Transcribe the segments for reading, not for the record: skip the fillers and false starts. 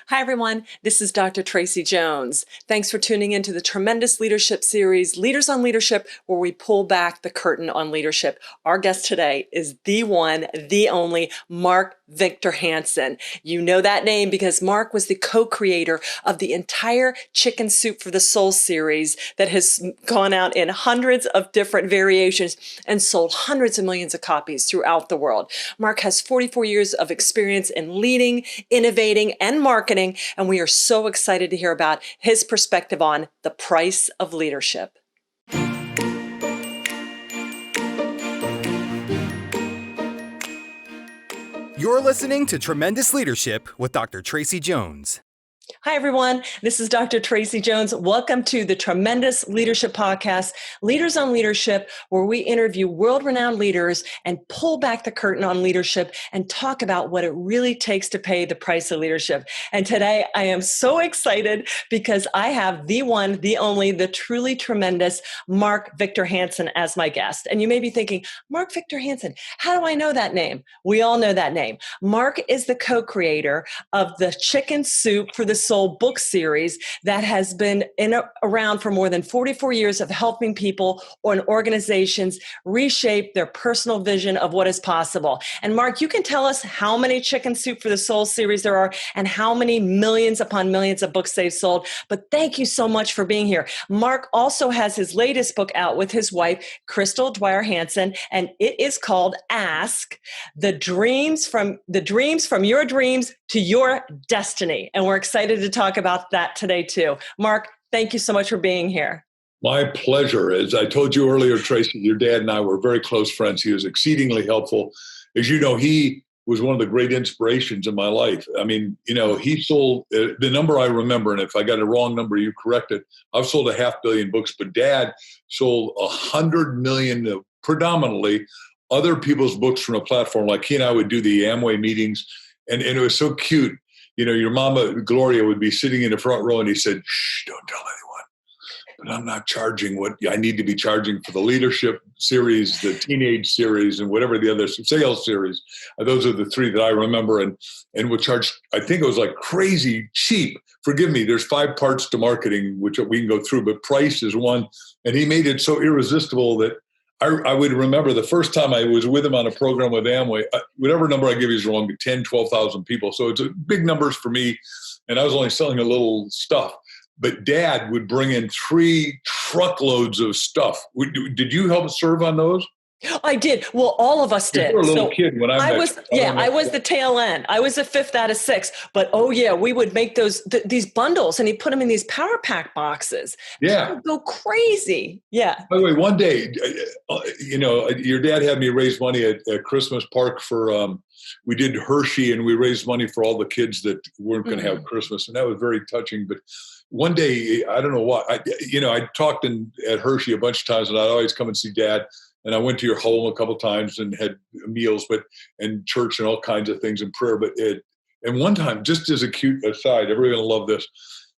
Hi, everyone. This is Dr. Tracy Jones. Thanks for tuning into the tremendous leadership series, Leaders on Leadership, where we pull back the curtain on leadership. Our guest today is the one, the only Mark Victor Hansen. You know that name because Mark was the co-creator of the entire Chicken Soup for the Soul series that has gone out in hundreds of different variations and sold hundreds of millions of copies throughout the world. Mark has 44 years of experience in leading, innovating, and marketing, and we are so excited to hear about his perspective on the price of leadership. You're listening to Tremendous Leadership with Dr. Tracy Jones. Hi, everyone. This is Dr. Tracy Jones. Welcome to the Tremendous Leadership Podcast, Leaders on Leadership, where we interview world-renowned leaders and pull back the curtain on leadership and talk about what it really takes to pay the price of leadership. And today I am so excited because I have the one, the only, the truly tremendous Mark Victor Hansen as my guest. And you may be thinking, Mark Victor Hansen, how do I know that name? We all know that name. Mark is the co-creator of the Chicken Soup for the Soul book series that has been around for more than 44 years of helping people or organizations reshape their personal vision of what is possible. And Mark, you can tell us how many Chicken Soup for the Soul series there are and how many millions upon millions of books they've sold. But thank you so much for being here. Mark also has his latest book out with his wife, Crystal Dwyer Hansen, and it is called Ask, the dreams from your dreams to your destiny. And we're excited to talk about that today too. Mark, thank you so much for being here. My pleasure. As I told you earlier, Tracy, your dad and I were very close friends. He was exceedingly helpful. As you know, he was one of the great inspirations in my life. I mean, he sold the number I remember, and if I got a wrong number, you correct it. I've sold 500 million books, but Dad sold 100 million, predominantly other people's books from a platform. Like he and I would do the Amway meetings, and it was so cute. Your mama, Gloria, would be sitting in the front row, and he said, "Shh, don't tell anyone. But I'm not charging what I need to be charging for the leadership series, the teenage series, and whatever the other sales series." Those are the three that I remember, and would charge, I think it was like crazy cheap. Forgive me, there's 5 parts to marketing, which we can go through, but price is one. And he made it so irresistible that I would remember the first time I was with him on a program with Amway, whatever number I give you is wrong, 10, 12,000 people. So it's big numbers for me. And I was only selling a little stuff. But Dad would bring in 3 truckloads of stuff. Did you help serve on those? I did. Well, all of us did. You were a little kid when I was the tail end. I was the 5th out of 6. But we would make these bundles, and he'd put them in these Power Pack boxes. Yeah, people go crazy. Yeah. By the way, one day, your dad had me raise money at Christmas Park for. We did Hershey, and we raised money for all the kids that weren't going to have Christmas, and that was very touching. But one day, I don't know why, I talked at Hershey a bunch of times, and I'd always come and see Dad. And I went to your home a couple of times and had meals, and church and all kinds of things and prayer. And one time, just as a cute aside, everybody will love this.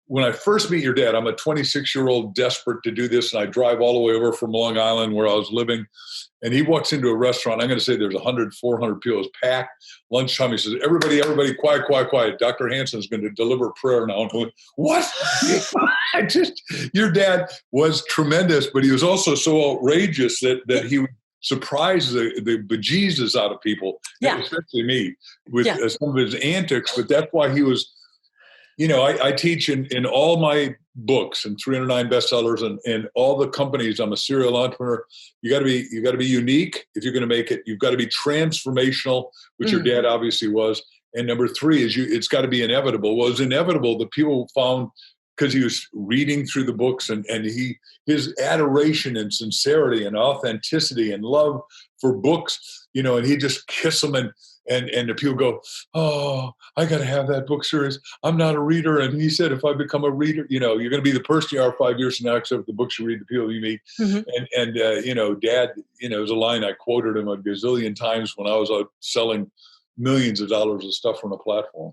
When I first meet your dad, I'm a 26-year-old desperate to do this, and I drive all the way over from Long Island where I was living. And he walks into a restaurant. I'm going to say there's 100, 400 people. It's packed. Lunchtime, he says, everybody, quiet, quiet, quiet. Dr. Hansen is going to deliver prayer now. I'm going, what? Your dad was tremendous, but he was also so outrageous that he would surprise the bejesus out of people, especially me, with some of his antics. But that's why he was, I teach in all my books and 309 bestsellers and all the companies. I'm a serial entrepreneur. You got to be unique if you're going to make it. You've got to be transformational, which your dad obviously was. And number 3 is it's got to be inevitable. Well, it was inevitable that people found, because he was reading through the books and his adoration and sincerity and authenticity and love for books, and he'd just kiss them and the people go, "Oh, I got to have that book series. I'm not a reader." And he said, if I become a reader, you're going to be the person you are 5 years from now, except the books you read, the people you meet. Dad, it was a line I quoted him a gazillion times when I was out selling millions of dollars of stuff on a platform.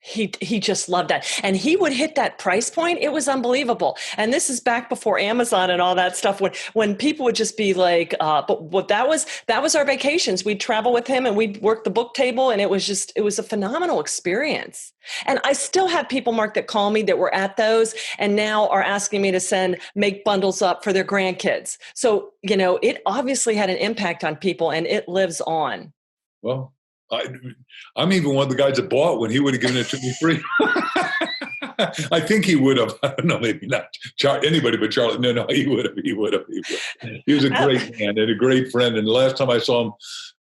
He just loved that. And he would hit that price point. It was unbelievable. And this is back before Amazon and all that stuff, when people would just be like, but what that was our vacations. We'd travel with him and we'd work the book table, and it was a phenomenal experience. And I still have people, Mark, that call me that were at those and now are asking me to make bundles up for their grandkids. So, it obviously had an impact on people, and it lives on. Well, I'm even one of the guys that bought when he would have given it to me free. I think he would have. I don't know, maybe not anybody but Charlie. No, he would have. He was a great man and a great friend. And the last time I saw him,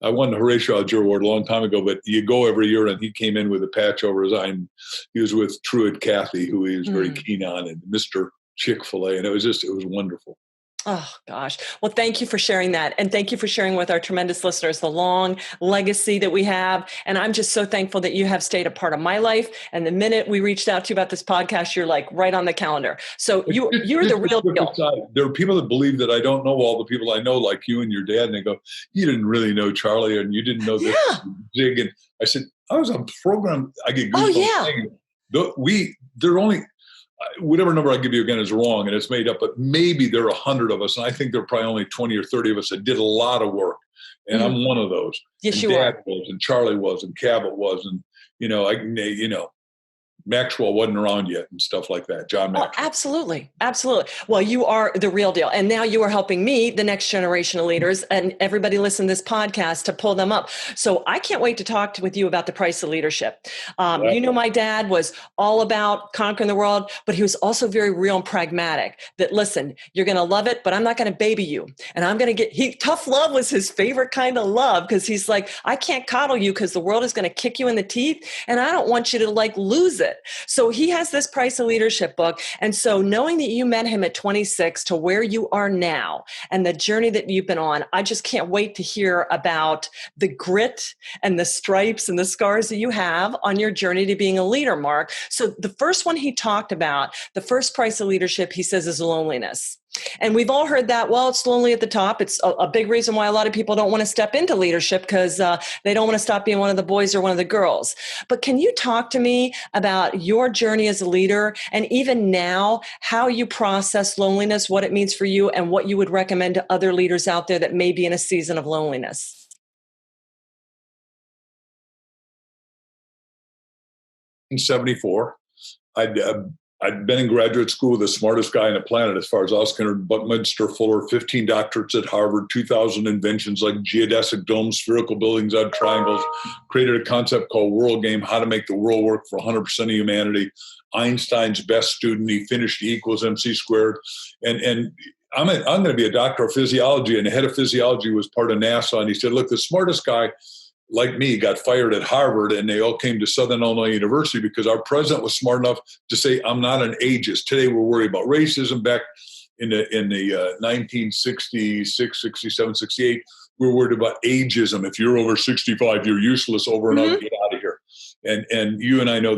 I won the Horatio Alger Award a long time ago, but you go every year, and he came in with a patch over his eye. And he was with Truett Cathy, who he was very keen on, and Mr. Chick-fil-A. And it was wonderful. Oh, gosh. Well, thank you for sharing that. And thank you for sharing with our tremendous listeners the long legacy that we have. And I'm just so thankful that you have stayed a part of my life. And the minute we reached out to you about this podcast, you're like right on the calendar. So you're the real deal. There are people that believe that I don't know all the people I know, like you and your dad. And they go, you didn't really know Charlie, and you didn't know this. Zig. And I said, I was on program. I get goosebumps. Oh, yeah. They're only... whatever number I give you again is wrong, and it's made up, but maybe there are 100 of us. And I think there are probably only 20 or 30 of us that did a lot of work. And I'm one of those. Yes, and you Dad are. was, and Charlie was, and Cabot was. And, Maxwell wasn't around yet and stuff like that. John Maxwell. Oh, absolutely. Absolutely. Well, you are the real deal. And now you are helping me, the next generation of leaders, and everybody listen to this podcast to pull them up. So I can't wait to talk with you about the price of leadership. My dad was all about conquering the world, but he was also very real and pragmatic that, listen, you're going to love it, but I'm not going to baby you. And I'm going to tough love was his favorite kind of love, because he's like, I can't coddle you because the world is going to kick you in the teeth. And I don't want you to lose it. So he has this Price of Leadership book. And so knowing that you met him at 26 to where you are now and the journey that you've been on, I just can't wait to hear about the grit and the stripes and the scars that you have on your journey to being a leader, Mark. So the first one he talked about, the first Price of Leadership, he says, is loneliness. And we've all heard that, well, it's lonely at the top. It's a big reason why a lot of people don't want to step into leadership, because they don't want to stop being one of the boys or one of the girls. But can you talk to me about your journey as a leader, and even now, how you process loneliness, what it means for you, and what you would recommend to other leaders out there that may be in a season of loneliness? In 1974, I'd been in graduate school with the smartest guy on the planet as far as I was concerned, Buckminster Fuller, 15 doctorates at Harvard, 2,000 inventions like geodesic domes, spherical buildings out of triangles, created a concept called World Game, how to make the world work for 100% of humanity. Einstein's best student, he finished E equals MC squared. And I'm going to be a doctor of physiology, and the head of physiology was part of NASA. And he said, look, the smartest guy like me got fired at Harvard, and they all came to Southern Illinois University because our president was smart enough to say, I'm not an ageist. Today we're worried about racism. Back in the 1966, 67, 68, we were worried about ageism. If you're over 65, you're useless, over and out, get out of here. And you and I know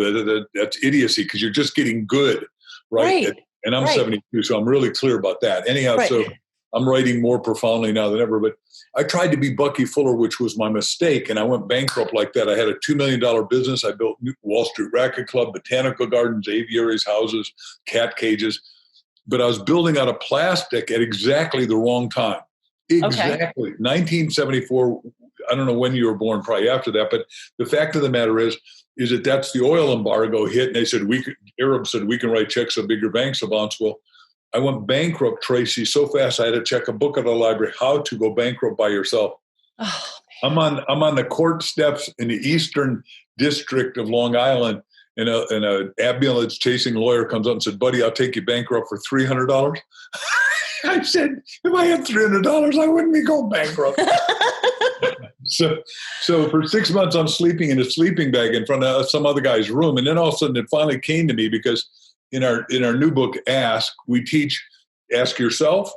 that's idiocy, because you're just getting good, right? And I'm 72, so I'm really clear about that. Anyhow, so I'm writing more profoundly now than ever, but I tried to be Bucky Fuller, which was my mistake, and I went bankrupt like that. I had a $2 million business. I built Wall Street Racket Club, botanical gardens, aviaries, houses, cat cages, but I was building out of plastic at exactly the wrong time. Exactly. 1974, I don't know when you were born, probably after that, but the fact of the matter is that that's the oil embargo hit, and they said, Arabs said, we can write checks so bigger banks will bounce. Well, I went bankrupt, Tracy, so fast I had to check a book at the library, How to Go Bankrupt by Yourself. Oh, I'm on the court steps in the Eastern District of Long Island, and a ambulance chasing lawyer comes up and said, buddy, I'll take you bankrupt for $300. I said, if I had $300, I wouldn't be going bankrupt. So for 6 months, I'm sleeping in a sleeping bag in front of some other guy's room. And then all of a sudden it finally came to me, because in our new book, Ask, we teach ask yourself,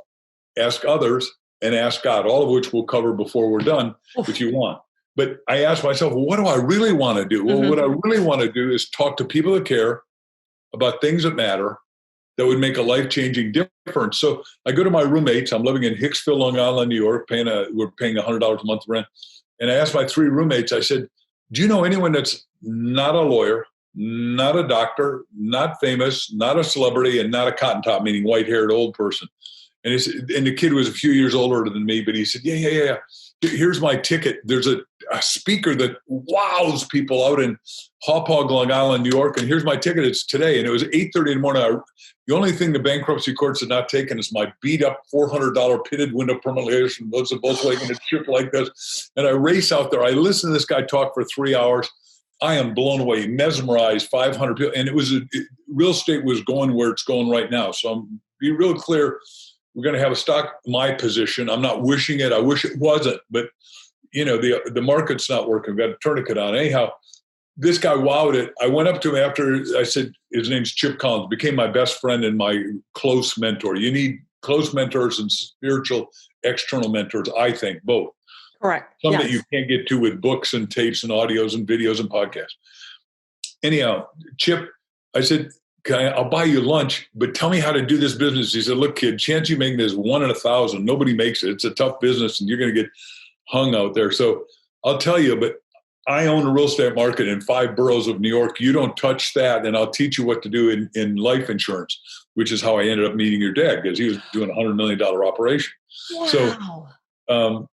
ask others, and ask God, all of which we'll cover before we're done if you want. But I asked myself, well, what do I really want to do? Well, what I really want to do is talk to people that care about things that matter, that would make a life-changing difference. So I go to my roommates. I'm living in Hicksville, Long Island, New York. We're paying $100 a month rent. And I asked my 3 roommates, I said, do you know anyone that's not a lawyer, not a doctor, not famous, not a celebrity, and not a cotton top, meaning white-haired old person. And the kid was a few years older than me, but he said, yeah. Here's my ticket. There's a speaker that wows people out in Hauppauge, Long Island, New York, and here's my ticket. It's today. And it was 8:30 in the morning. The only thing the bankruptcy courts had not taken is my beat-up $400 pitted window permanent was a Volkswagen, a chip like this. And I race out there. I listen to this guy talk for 3 hours. I am blown away, mesmerized, 500 people. And real estate was going where it's going right now. So I'm be real clear. We're going to have a stock, my position. I'm not wishing it. I wish it wasn't. But, the market's not working. We've got a tourniquet on. Anyhow, this guy wowed it. I went up to him after I said, his name's Chip Collins, became my best friend and my close mentor. You need close mentors and spiritual external mentors, I think, both. Correct. Some that you can't get to with books and tapes and audios and videos and podcasts. Anyhow, Chip, I said, I'll buy you lunch, but tell me how to do this business. He said, look, kid, chance you making this 1 in 1,000. Nobody makes it. It's a tough business and you're going to get hung out there. So I'll tell you, but I own a real estate market in 5 boroughs of New York. You don't touch that. And I'll teach you what to do in life insurance, which is how I ended up meeting your dad because he was doing a $100 million operation. Wow. So,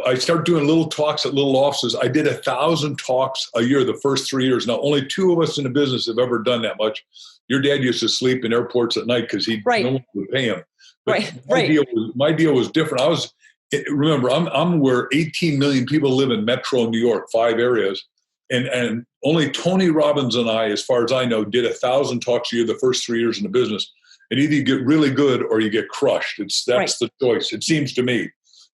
I started doing little talks at little offices. I did 1,000 talks a year the first 3 years. Now, only 2 of us in the business have ever done that much. Your dad used to sleep in airports at night because no one would pay him. But my deal was different. Remember, I'm where 18 million people live in Metro New York, 5 areas. And only Tony Robbins and I, as far as I know, did 1,000 talks a year the first 3 years in the business. And either you get really good or you get crushed. That's the choice, it seems to me.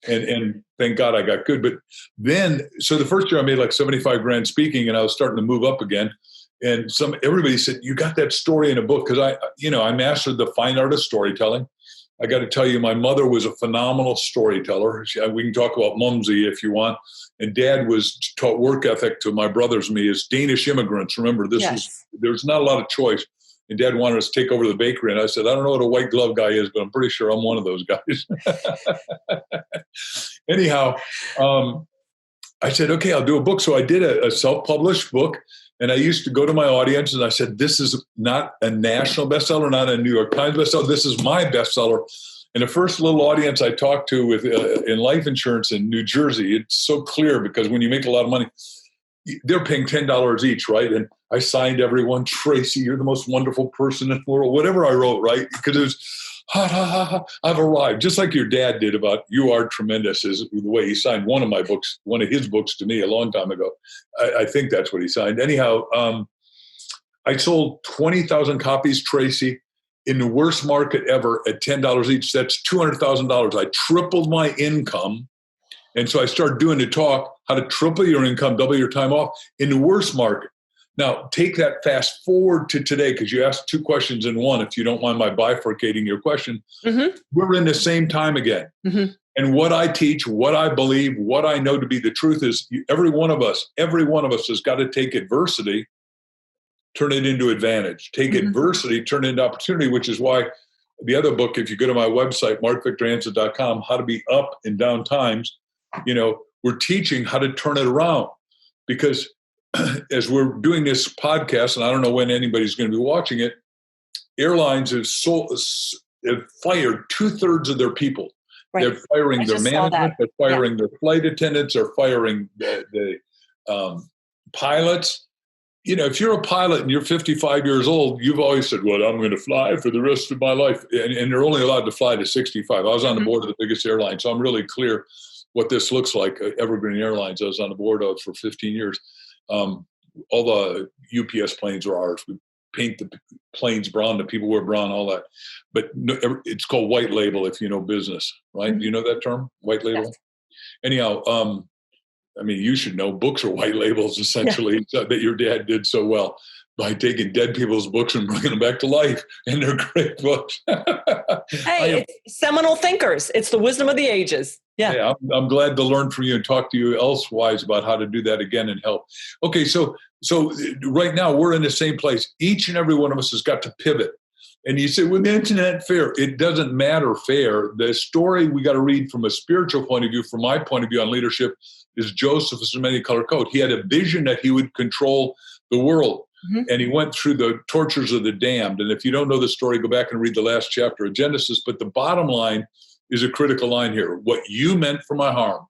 And thank God I got good. But then, so the first year I made like 75 grand speaking and I was starting to move up again. And everybody said, you got that story in a book. Cause I mastered the fine art of storytelling. I got to tell you, my mother was a phenomenal storyteller. We can talk about Mumsy if you want. And Dad was taught work ethic to my brothers and me as Danish immigrants. Remember, there's not a lot of choice. And Dad wanted us to take over the bakery. And I said, I don't know what a white glove guy is, but I'm pretty sure I'm one of those guys. Anyhow, I said, okay, I'll do a book. So I did a self-published book. And I used to go to my audience and I said, this is not a national bestseller, not a New York Times bestseller. This is my bestseller. And the first little audience I talked to with in life insurance in New Jersey, it's so clear because when you make a lot of money, they're paying $10 each, right? And I signed everyone, Tracy, you're the most wonderful person in the world, whatever I wrote, right? Because it was, I've arrived. Just like your dad did about You Are Tremendous is the way he signed one of his books to me a long time ago. I think that's what he signed. Anyhow, I sold 20,000 copies, Tracy, in the worst market ever at $10 each. That's $200,000. I tripled my income. And so I started doing the talk, how to triple your income, double your time off in the worst market. Now, take that fast forward to today, because you asked 2 questions in one, if you don't mind my bifurcating your question. Mm-hmm. We're in the same time again. Mm-hmm. And what I teach, what I believe, what I know to be the truth is every one of us has got to take adversity, turn it into advantage. Take adversity, turn it into opportunity, which is why the other book, if you go to my website, markvictorhansen.com, How to Be Up in Down Times, we're teaching how to turn it around. Because as we're doing this podcast, and I don't know when anybody's going to be watching it, airlines have fired 2/3 of their people. Right. They're firing their management, they're firing their flight attendants, they're firing the pilots. If you're a pilot and you're 55 years old, you've always said, well, I'm going to fly for the rest of my life. And they're only allowed to fly to 65. I was on the board of the biggest airline, so I'm really clear what this looks like. Evergreen Airlines, I was on the board of for 15 years. All the UPS planes are ours. We paint the planes brown, the people wear brown, all that. But it's called white label if you know business, right? Do you know that term, white label? Yes. Anyhow, you should know books are white labels, essentially, that your dad did so well by taking dead people's books and bringing them back to life. And they're great books. Hey, it's seminal thinkers. It's the wisdom of the ages. Yeah, I'm glad to learn from you and talk to you elsewise about how to do that again and help. Okay, so right now we're in the same place. Each and every one of us has got to pivot. And you say, well, the internet fair. It doesn't matter fair. The story we got to read from a spiritual point of view, from my point of view on leadership, is Joseph's many-color coat. He had a vision that he would control the world. Mhm. And he went through the tortures of the damned. And if you don't know the story, go back and read the last chapter of Genesis. But the bottom line is a critical line here. What you meant for my harm.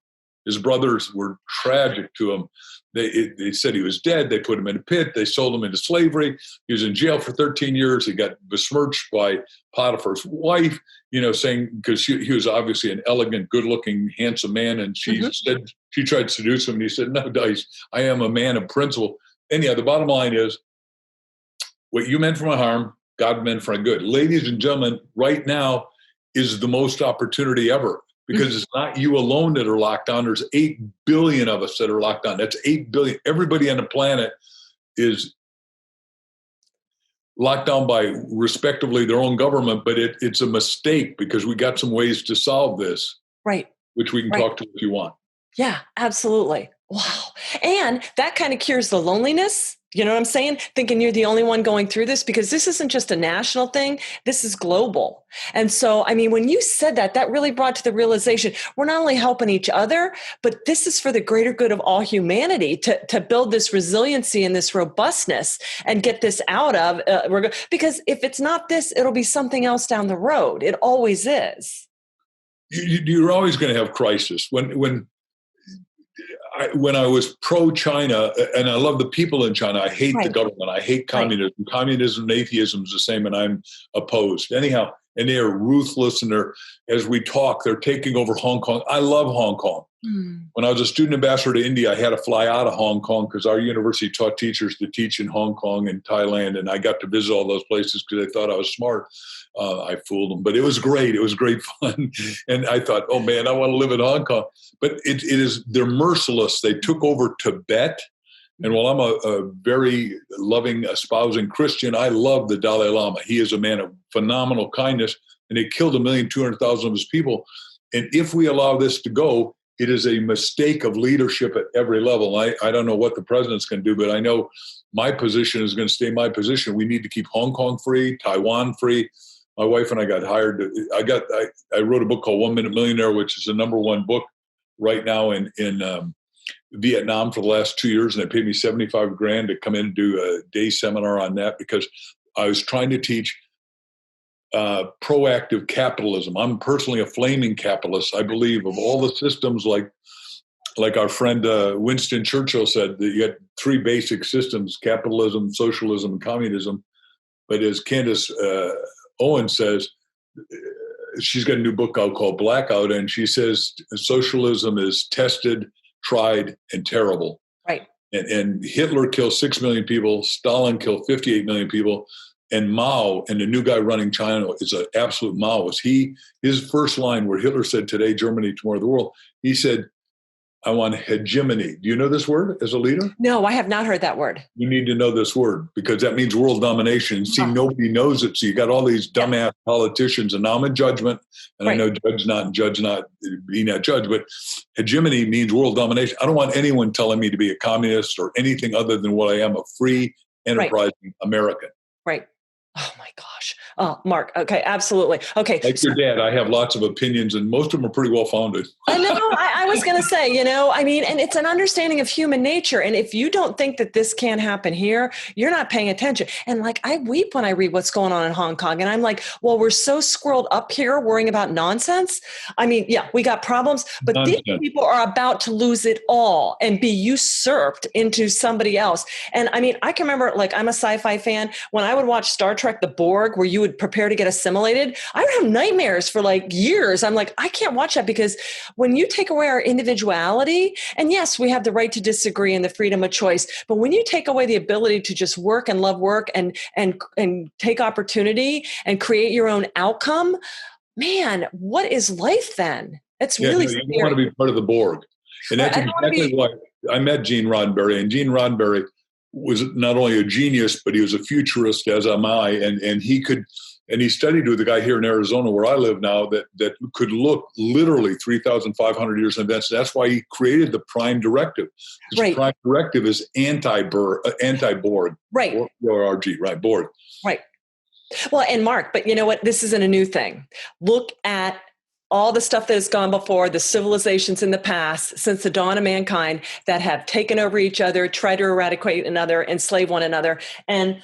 His brothers were tragic to him. They said he was dead. They put him in a pit. They sold him into slavery. He was in jail for 13 years. He got besmirched by Potiphar's wife, saying, because he was obviously an elegant, good-looking, handsome man. And she said, she tried to seduce him. And he said, no, Dice, I am a man of principle. Anyhow, the bottom line is, what you meant for my harm, God meant for my good. Ladies and gentlemen, right now is the most opportunity ever. Because it's not you alone that are locked down. There's 8 billion of us that are locked down. That's 8 billion. Everybody on the planet is locked down by respectively their own government, but it's a mistake because we got some ways to solve this. Right. Which we can talk to if you want. Yeah, absolutely. Wow. And that kind of cures the loneliness. You know what I'm saying? Thinking you're the only one going through this, because this isn't just a national thing. This is global. And so, I mean, when you said that, that really brought to the realization, we're not only helping each other, but this is for the greater good of all humanity to build this resiliency and this robustness and get this out of, because if it's not this, it'll be something else down the road. It always is. You're always going to have crisis. When I was pro-China, and I love the people in China, I hate the government. I hate communism. Right. Communism and atheism is the same, and I'm opposed. Anyhow, and they are ruthless, and as we talk, they're taking over Hong Kong. I love Hong Kong. When I was a student ambassador to India, I had to fly out of Hong Kong because our university taught teachers to teach in Hong Kong and Thailand, and I got to visit all those places because they thought I was smart. I fooled them, but it was great. It was great fun. And I thought, oh man, I want to live in Hong Kong. But they're merciless. They took over Tibet. And while I'm a very loving, espousing Christian, I love the Dalai Lama. He is a man of phenomenal kindness, and they killed 1,200,000 of his people. And if we allow this to go, it is a mistake of leadership at every level. I don't know what the president's going to do, but I know my position is going to stay my position. We need to keep Hong Kong free, Taiwan free. My wife and I got hired. I wrote a book called 1 Minute Millionaire, which is the #1 book right now in Vietnam for the last 2 years. And they paid me $75,000 to come in and do a day seminar on that because I was trying to teach proactive capitalism. I'm personally a flaming capitalist. I believe of all the systems, like our friend Winston Churchill said, that you got 3 basic systems: capitalism, socialism, and communism. But as Candace Owen says, she's got a new book out called Blackout, and she says socialism is tested, tried, and terrible. Right. And Hitler killed 6 million people, Stalin killed 58 million people, and Mao, and the new guy running China, is an absolute Maoist. His first line, where Hitler said, "Today, Germany, tomorrow, the world," he said, "I want hegemony." Do you know this word as a leader? No, I have not heard that word. You need to know this word because that means world domination. See, nobody knows it. So you got all these dumbass politicians, and now I'm in judgment, and I know judge not, be not judge, but hegemony means world domination. I don't want anyone telling me to be a communist or anything other than what I am, a free, enterprising American. Right. Oh my gosh. Oh, Mark. Okay. Absolutely. Okay. Like your dad, I have lots of opinions, and most of them are pretty well founded. I know. I was going to say, and it's an understanding of human nature. And if you don't think that this can happen here, you're not paying attention. And I weep when I read what's going on in Hong Kong. And I'm like, well, we're so squirreled up here worrying about nonsense. I mean, yeah, we got problems, but these people are about to lose it all and be usurped into somebody else. And I mean, I can remember, I'm a sci-fi fan. When I would watch Star Trek, The Borg, where you would prepare to get assimilated, I would have nightmares for years. I'm like, I can't watch that, because when you take away our individuality, and yes, we have the right to disagree and the freedom of choice, but when you take away the ability to just work and love work and take opportunity and create your own outcome, man, what is life then? It's really scary. You want to be part of the Borg. And that's exactly why I met Gene Roddenberry. And Gene Roddenberry was not only a genius, but he was a futurist, as am I. And he studied with a guy here in Arizona, where I live now, that could look literally 3,500 years in advance. That's why he created the Prime Directive. Right. Prime Directive is anti-Borg. Right. Borg. Right. Borg. Right. Well, and Mark, but you know what? This isn't a new thing. Look at all the stuff that has gone before, the civilizations in the past, since the dawn of mankind, that have taken over each other, tried to eradicate another, enslave one another. And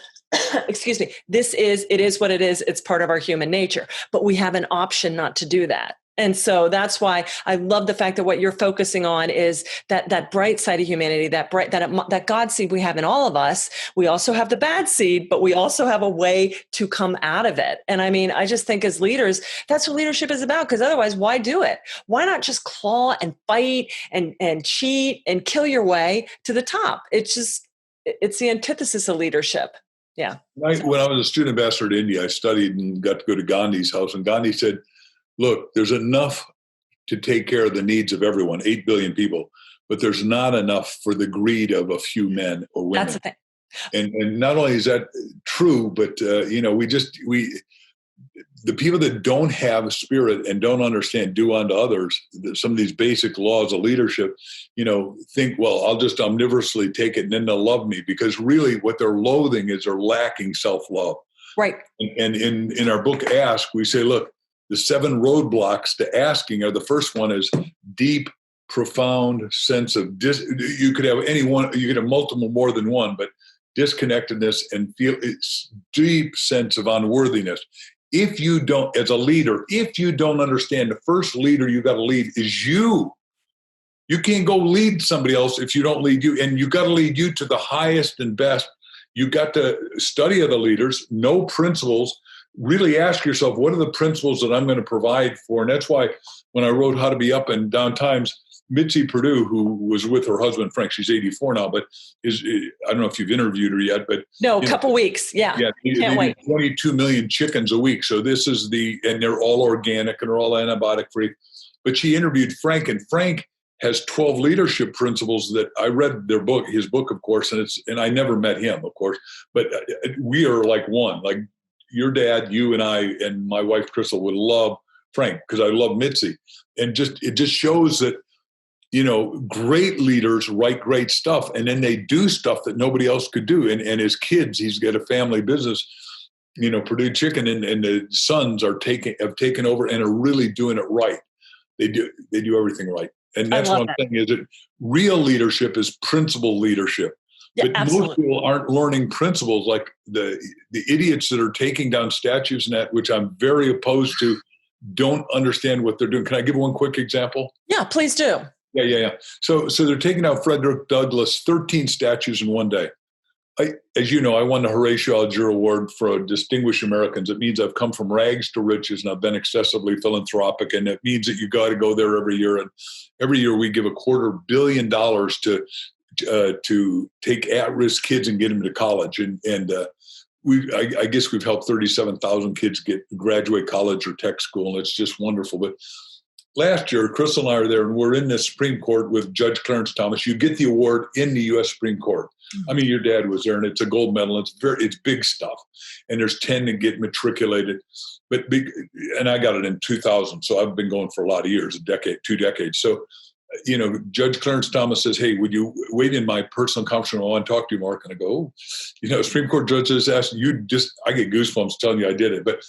excuse me, it is what it is. It's part of our human nature, but we have an option not to do that. And so that's why I love the fact that what you're focusing on is that bright side of humanity, that God seed we have in all of us. We also have the bad seed, but we also have a way to come out of it. And I mean, I just think as leaders, that's what leadership is about, because otherwise, why do it? Why not just claw and fight and cheat and kill your way to the top? It's the antithesis of leadership. Yeah. When I was a student ambassador to India, I studied and got to go to Gandhi's house, and Gandhi said, look, there's enough to take care of the needs of everyone, 8 billion people, but there's not enough for the greed of a few men or women. That's the thing. And not only is that true, but, the people that don't have a spirit and don't understand do unto others some of these basic laws of leadership, think, well, I'll just omnivorously take it and then they'll love me, because really what they're loathing is they're lacking self-love. Right. And in our book, Ask, we say, look, the 7 roadblocks to asking are, the first one is deep, profound sense of you could have you could have multiple, more than one, but disconnectedness and feel it's deep sense of unworthiness. If you don't, as a leader, if you don't understand, the first leader you got to lead is you. You can't go lead somebody else if you don't lead you, and you got to lead you to the highest and best. You got to study other leaders, know principles. Really ask yourself, what are the principles that I'm going to provide for? And that's why when I wrote How to Be Up and Down Times, Mitzi Perdue, who was with her husband, Frank, she's 84 now, but I don't know if you've interviewed her yet, but no, a couple weeks. Yeah. Can't wait. 22 million chickens a week. So this is and they're all organic and they're all antibiotic free. But she interviewed Frank, and Frank has 12 leadership principles that I read his book, of course, and I never met him, of course, but we are like one, like your dad, you and I, and my wife, Crystal, would love Frank because I love Mitzi. And it just shows that, great leaders write great stuff, and then they do stuff that nobody else could do. And his kids, he's got a family business, Purdue Chicken, and the sons have taken over and are really doing it right. They do everything right. And that's what I'm saying is that real leadership is principle leadership. Yeah, but absolutely. most people aren't learning principles, like the idiots that are taking down statues and that, which I'm very opposed to, don't understand what they're doing. Can I give one quick example? Yeah, please do. Yeah. So they're taking out Frederick Douglass, 13 statues in one day. As you know, I won the Horatio Alger Award for Distinguished Americans. It means I've come from rags to riches, and I've been excessively philanthropic. And it means that you got to go there every year. And every year we give $250 million to take at-risk kids and get them to college. I guess we've helped 37,000 kids graduate college or tech school, and it's just wonderful. But last year, Crystal and I are there, and we're in the Supreme Court with Judge Clarence Thomas. You get the award in the U.S. Supreme Court. I mean, your dad was there, and it's a gold medal. It's big stuff, and there's 10 that get matriculated. And I got it in 2000, so I've been going for a lot of years, 2 decades. So, Judge Clarence Thomas says, "Hey, would you wait in my personal conference room? I want to talk to you, Mark." And I go, Supreme Court judges asked you. I get goosebumps telling you I did it, but.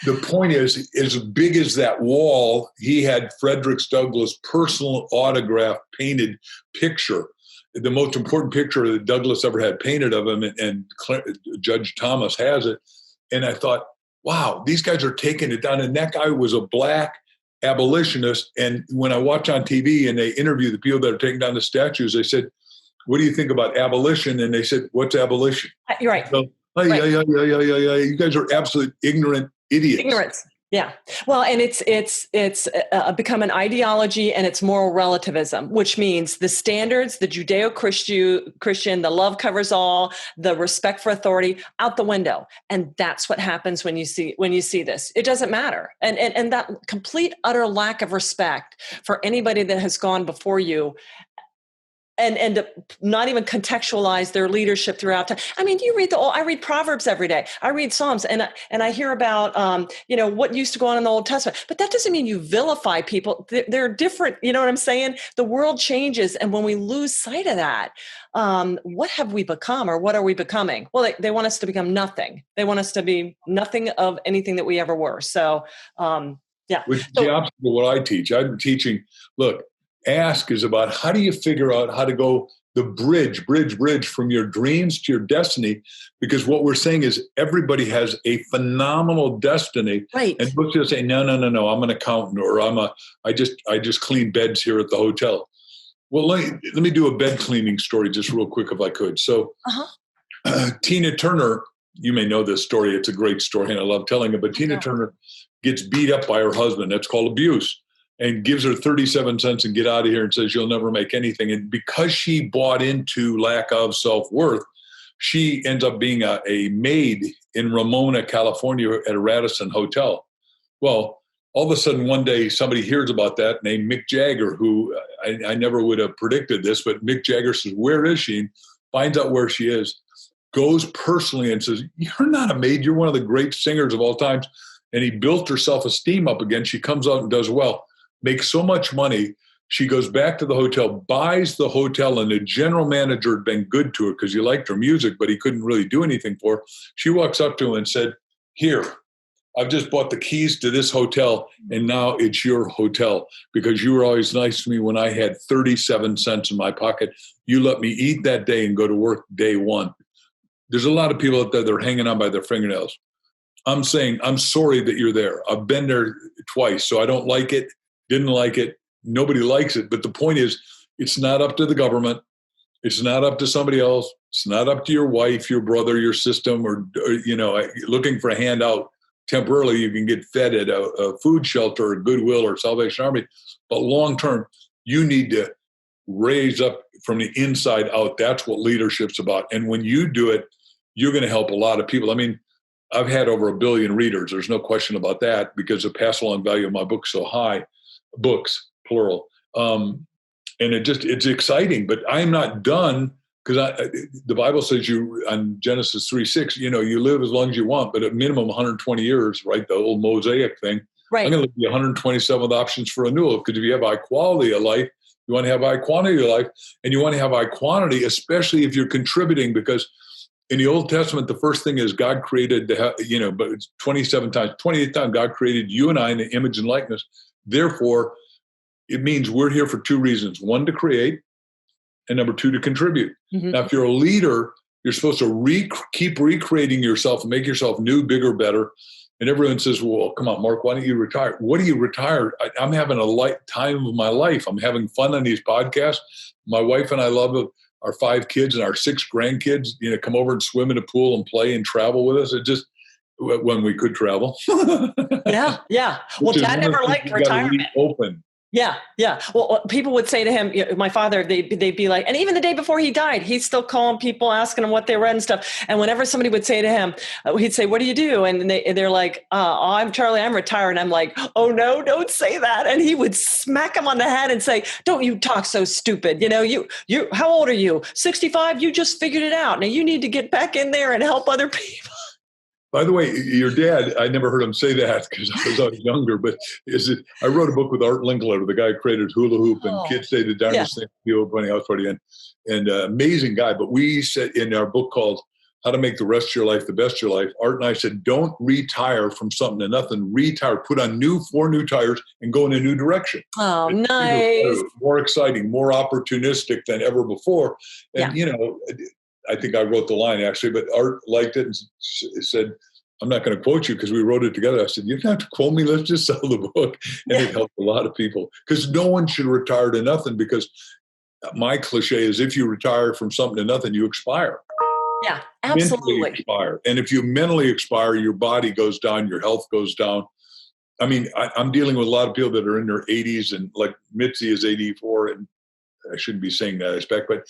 The point is, as big as that wall, he had Frederick Douglass' personal autograph painted picture, the most important picture that Douglass ever had painted of him, and Judge Thomas has it. And I thought, wow, these guys are taking it down. And that guy was a black abolitionist. And when I watch on TV and they interview the people that are taking down the statues, they said, "What do you think about abolition?" And they said, "What's abolition?" You're right. So, yeah. You guys are absolute ignorant idiots. Ignorance. Yeah. Well, and it's become an ideology, and it's moral relativism, which means the standards, the Judeo-Christian, the love covers all, the respect for authority, out the window. And that's what happens when you see this. It doesn't matter. And that complete, utter lack of respect for anybody that has gone before you, and to not even contextualize their leadership throughout time. I mean, I read Proverbs every day. I read Psalms, and I hear about, what used to go on in the Old Testament. But that doesn't mean you vilify people. They're different. You know what I'm saying? The world changes. And when we lose sight of that, what have we become, or what are we becoming? Well, they want us to become nothing. They want us to be nothing of anything that we ever were. So, Yeah. Which is the opposite of what I teach. I'm teaching, look, ask is about how do you figure out how to go the bridge from your dreams to your destiny, because what we're saying is everybody has a phenomenal destiny. Right. And we'll just say, no, I'm an accountant, or I just clean beds here at the hotel. Well, let me do a bed cleaning story just real quick if I could. So Tina Turner, you may know this story. It's a great story and I love telling it, but Tina Turner gets beat up by her husband. That's called abuse. And gives her 37 cents and get out of here and says, you'll never make anything. And because she bought into lack of self-worth, she ends up being a maid in Ramona, California at a Radisson hotel. Well, all of a sudden one day somebody hears about that named Mick Jagger, who I never would have predicted this, but Mick Jagger says, where is she? And finds out where she is, goes personally and says, you're not a maid. You're one of the great singers of all times. And he built her self-esteem up again. She comes out and does well. Makes so much money, she goes back to the hotel, buys the hotel, and the general manager had been good to her because he liked her music, but he couldn't really do anything for her. She walks up to him and said, here, I've just bought the keys to this hotel, and now it's your hotel because you were always nice to me when I had 37 cents in my pocket. You let me eat that day and go to work day one. There's a lot of people out there that are hanging on by their fingernails. I'm saying, I'm sorry that you're there. I've been there twice, so I don't like it. Didn't like it. Nobody likes it. But the point is, it's not up to the government. It's not up to somebody else. It's not up to your wife, your brother, your system, or looking for a handout. Temporarily, you can get fed at a food shelter or Goodwill or Salvation Army. But long term, you need to raise up from the inside out. That's what leadership's about. And when you do it, you're going to help a lot of people. I mean, I've had over 1 billion readers. There's no question about that because the pass along value of my book's so high. Books, plural. And it's exciting, but I'm not done because the Bible says on Genesis 3:6, you live as long as you want, but at minimum 120 years, right? The old Mosaic thing. Right. I'm going to give you 127 with options for renewal because if you have high quality of life, you want to have high quantity of life, and you want to have high quantity, especially if you're contributing, because in the Old Testament, the first thing is God created, but it's 28 times God created you and I in the image and likeness. Therefore, it means we're here for two reasons. One, to create, and number two, to contribute. Mm-hmm. Now, if you're a leader, you're supposed to keep recreating yourself and make yourself new, bigger, better. And everyone says, well, come on, Mark, why don't you retire? What do you retire? I'm having a time of my life. I'm having fun on these podcasts. My wife and I love our 5 kids and our 6 grandkids, come over and swim in the pool and play and travel with us. It just, when we could travel. Yeah. Well, Dad never liked retirement. Open. Yeah. Well, people would say to him, my father, they'd be like, and even the day before he died, he's still calling people, asking them what they read and stuff. And whenever somebody would say to him, he'd say, what do you do? And they're like, I'm Charlie, I'm retired. And I'm like, oh no, don't say that. And he would smack him on the head and say, don't you talk so stupid. You, how old are you? 65? You just figured it out. Now you need to get back in there and help other people. By the way, your dad, I never heard him say that because I was younger, but I wrote a book with Art Linkletter, the guy who created Hula Hoop and Kids Say the Darndest Thing, the opening house party, and amazing guy. But we said in our book called How to Make the Rest of Your Life the Best of Your Life, Art and I said, don't retire from something to nothing. Retire, put on 4 new tires and go in a new direction. Oh, it's nice. More exciting, more opportunistic than ever before. And, I think I wrote the line actually, but Art liked it and said, I'm not going to quote you because we wrote it together. I said, you don't have to quote me. Let's just sell the book. And it helped a lot of people because no one should retire to nothing, because my cliche is if you retire from something to nothing, you expire. Yeah, absolutely. Mentally expire. And if you mentally expire, your body goes down, your health goes down. I mean, I'm dealing with a lot of people that are in their 80s, and like Mitzi is 84, and I shouldn't be saying that, I expect, but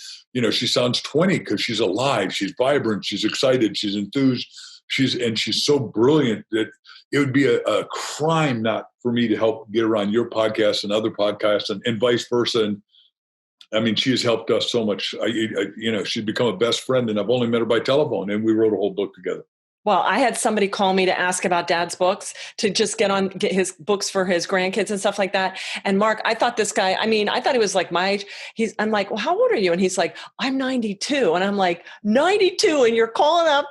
she sounds 20 because she's alive, she's vibrant, she's excited, she's enthused, she's so brilliant that it would be a crime not for me to help get her on your podcast and other podcasts and vice versa. And I mean, she has helped us so much. She's become a best friend, and I've only met her by telephone, and we wrote a whole book together. Well, I had somebody call me to ask about Dad's books, to just get his books for his grandkids and stuff like that. And Mark, I thought this guy, I thought he was like my age. I'm like, well, how old are you? And he's like, I'm 92. And I'm like, 92. And you're calling up,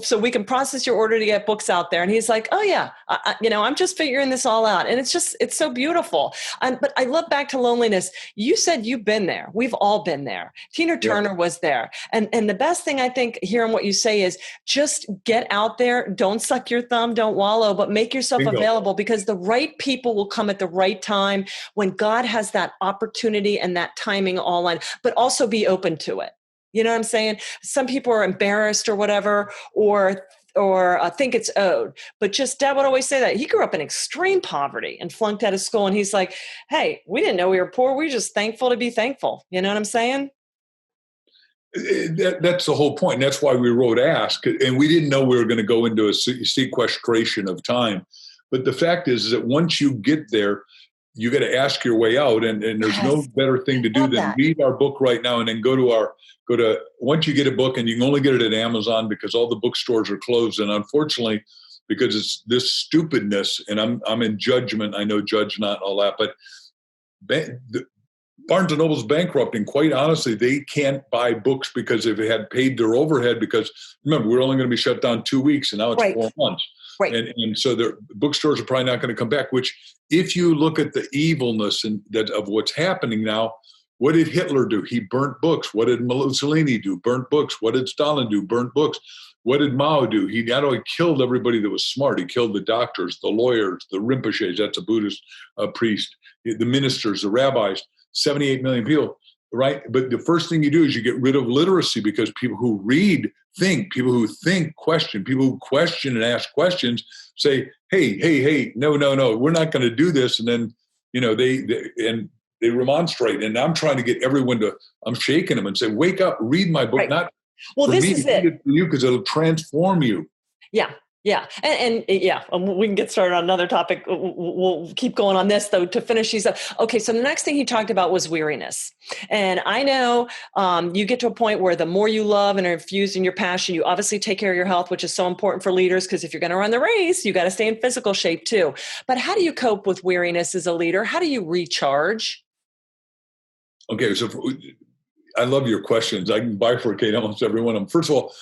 so we can process your order to get books out there. And he's like, oh yeah, I'm just figuring this all out. And it's so beautiful. But I love back to loneliness. You said you've been there. We've all been there. Tina Turner was there. And the best thing I think hearing what you say is just get out there. Don't suck your thumb. Don't wallow, but make yourself available, because the right people will come at the right time when God has that opportunity and that timing all on, but also be open to it. You know what I'm saying? Some people are embarrassed or whatever, or think it's owed. But just Dad would always say that. He grew up in extreme poverty and flunked out of school. And he's like, hey, we didn't know we were poor. We were just thankful to be thankful. You know what I'm saying? That's the whole point. And that's why we wrote Ask. And we didn't know we were going to go into a sequestration of time. But the fact is that once you get there, you got to ask your way out. And there's no better thing to do than read our book right now and then go to once you get a book, and you can only get it at Amazon because all the bookstores are closed. And unfortunately, because it's this stupidness, and I'm in judgment, I know judge not all that, but Barnes & Noble's bankrupting. Quite honestly, they can't buy books because they had paid their overhead, because remember, we're only going to be shut down 2 weeks, and now it's 4 months. Right. And so the bookstores are probably not going to come back, which if you look at the evilness of what's happening now, what did Hitler do? He burnt books. What did Mussolini do? Burnt books. What did Stalin do? Burnt books. What did Mao do? He not only killed everybody that was smart, he killed the doctors, the lawyers, the Rinpoches, that's a Buddhist priest, the ministers, the rabbis, 78 million people, right? But the first thing you do is you get rid of literacy, because people who read think, people who think question, people who question and ask questions say, hey, no, we're not going to do this. And then, they remonstrate. And I'm trying to get everyone I'm shaking them and say, wake up, read my book. Right. Not well, for this me, is it for you, because it'll transform you. Yeah. Yeah. And we can get started on another topic. We'll keep going on this, though, to finish these up. Okay. So the next thing he talked about was weariness. And I know you get to a point where the more you love and are infused in your passion, you obviously take care of your health, which is so important for leaders, because if you're going to run the race, you got to stay in physical shape too. But how do you cope with weariness as a leader? How do you recharge? Okay. So I love your questions. I can bifurcate almost every one of them. First of all,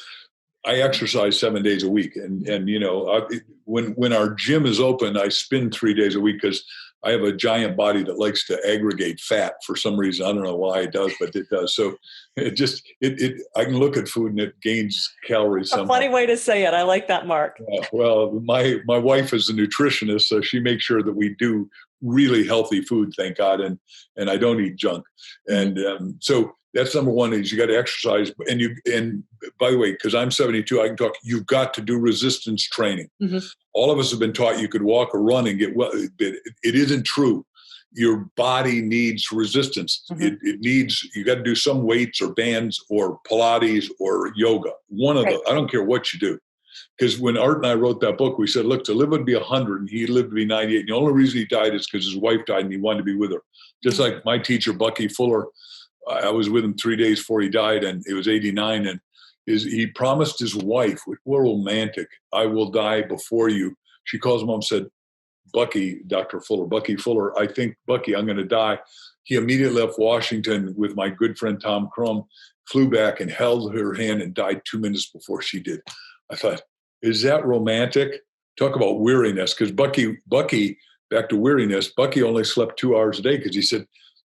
I exercise 7 days a week. And when our gym is open, I spin 3 days a week, because I have a giant body that likes to aggregate fat for some reason. I don't know why it does, but it does. So I can look at food and it gains calories. A funny way to say it. I like that, Mark. Well, my wife is a nutritionist, so she makes sure that we do really healthy food, thank God. And I don't eat junk. And so that's number one, is you got to exercise. And by the way, because I'm 72, I can talk, you've got to do resistance training. Mm-hmm. All of us have been taught you could walk or run and get well. It isn't true. Your body needs resistance. Mm-hmm. It needs, you got to do some weights or bands or Pilates or yoga. One of those. I don't care what you do. Because when Art and I wrote that book, we said, look, to live would be 100 and he lived to be 98. And the only reason he died is because his wife died and he wanted to be with her. Just like my teacher, Bucky Fuller, I was with him 3 days before he died, and it was 89. And he promised his wife, which were romantic, I will die before you. She calls him up and said, Bucky, Dr. Fuller, Bucky Fuller, I think, Bucky, I'm going to die. He immediately left Washington with my good friend Tom Crum, flew back and held her hand and died 2 minutes before she did. I thought, is that romantic? Talk about weariness. Because Bucky, back to weariness, Bucky only slept 2 hours a day, because he said,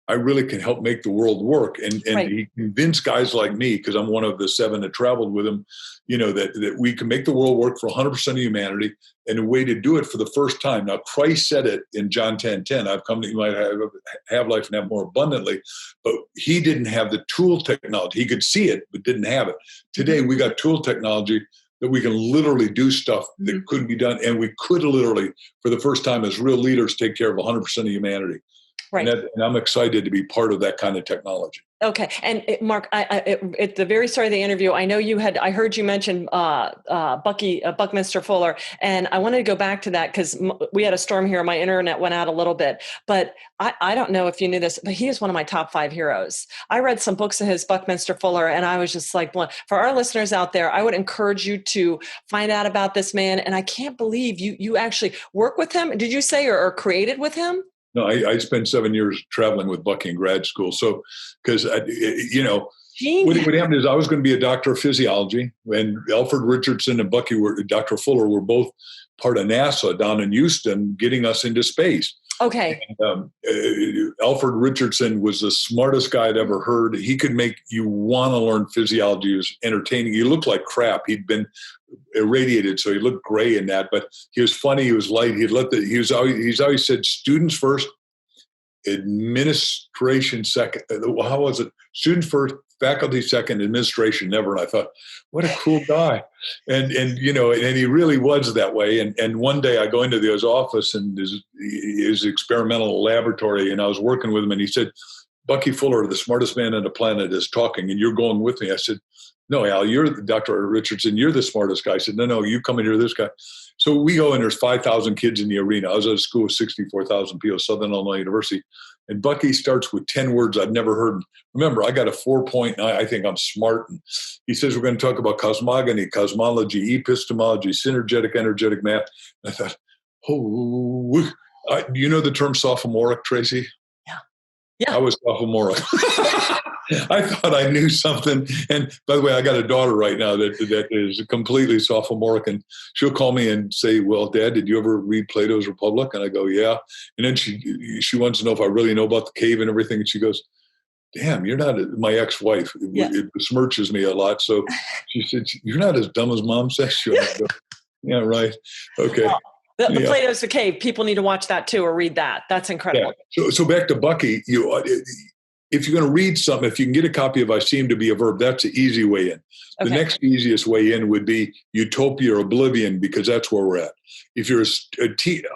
I really can help make the world work. And right. He convinced guys like me, because I'm one of the 7 that traveled with him, that we can make the world work for 100% of humanity, and a way to do it for the first time. Now, Christ said it in John 10:10, I've come that you might have life and have more abundantly, but he didn't have the tool technology. He could see it, but didn't have it. Today, we got tool technology that we can literally do stuff that couldn't be done. And we could literally, for the first time as real leaders, take care of 100% of humanity. Right. And I'm excited to be part of that kind of technology. Okay. And Mark, at the very start of the interview, I know I heard you mention Buckminster Fuller, and I wanted to go back to that because we had a storm here. My internet went out a little bit, but I don't know if you knew this, but he is one of my top 5 heroes. I read some books of his, Buckminster Fuller, and I was just like, for our listeners out there, I would encourage you to find out about this man. And I can't believe you actually work with him. Did you say, or created with him? No, I spent 7 years traveling with Bucky in grad school. So, because, what happened is I was going to be a doctor of physiology, and Alfred Richardson and Dr. Fuller were both part of NASA down in Houston, getting us into space. Okay. And, Alfred Richardson was the smartest guy I'd ever heard. He could make you want to learn physiology. He was entertaining. He looked like crap. He'd been irradiated, so he looked gray in that. But he was funny. He was light. He's always said, students first, administration second. How was it? Students first, faculty second, administration never. And I thought, what a cool guy. And he really was that way. And one day I go into his office and his experimental laboratory, and I was working with him, and he said, Bucky Fuller, the smartest man on the planet, is talking, and you're going with me. I said, no, Al, you're Dr. Richardson. You're the smartest guy. I said, no, you come in here, this guy. So we go, and there's 5,000 kids in the arena. I was at a school with 64,000 people, Southern Illinois University. And Bucky starts with 10 words I'd never heard. Remember, I got a 4.9. I think I'm smart. And he says, we're going to talk about cosmogony, cosmology, epistemology, synergetic, energetic math. And I thought, you know the term sophomoric, Tracy? Yeah. I was sophomoric. I thought I knew something. And by the way, I got a daughter right now that is completely sophomoric, and she'll call me and say, well, Dad, did you ever read Plato's Republic? And I go, yeah. And then she wants to know if I really know about the cave and everything. And she goes, damn, you're not my ex-wife. It besmirches me a lot. So she said, you're not as dumb as Mom says you are. Go, yeah, right. Okay. Well, the Plato's the Cave. People need to watch that too, or read that. That's incredible. Yeah. So back to Bucky, if you're going to read something, if you can get a copy of I Seem to Be a Verb, that's the easy way in. The next easiest way in would be Utopia or Oblivion, because that's where we're at. If you're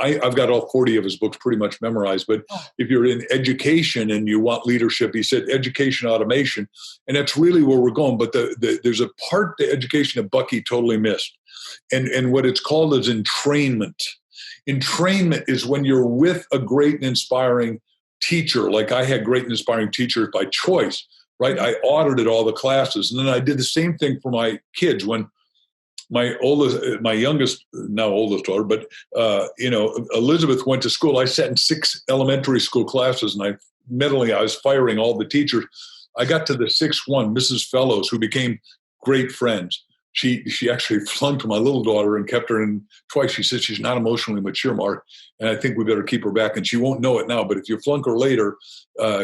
I've got all 40 of his books pretty much memorized, but if you're in education and you want leadership, he said education automation, and that's really where we're going. But there's a part to education that Bucky totally missed. And what it's called is entrainment. Entrainment is when you're with a great and inspiring teacher. Like I had great and inspiring teachers by choice, right? I audited all the classes. And then I did the same thing for my kids when my youngest, now oldest daughter, but, Elizabeth went to school. I sat in 6 elementary school classes, and I was firing all the teachers. I got to the 6th one, Mrs. Fellows, who became great friends. She actually flunked my little daughter and kept her in twice. She said she's not emotionally mature, Mark, and I think we better keep her back. And she won't know it now, but if you flunk her later,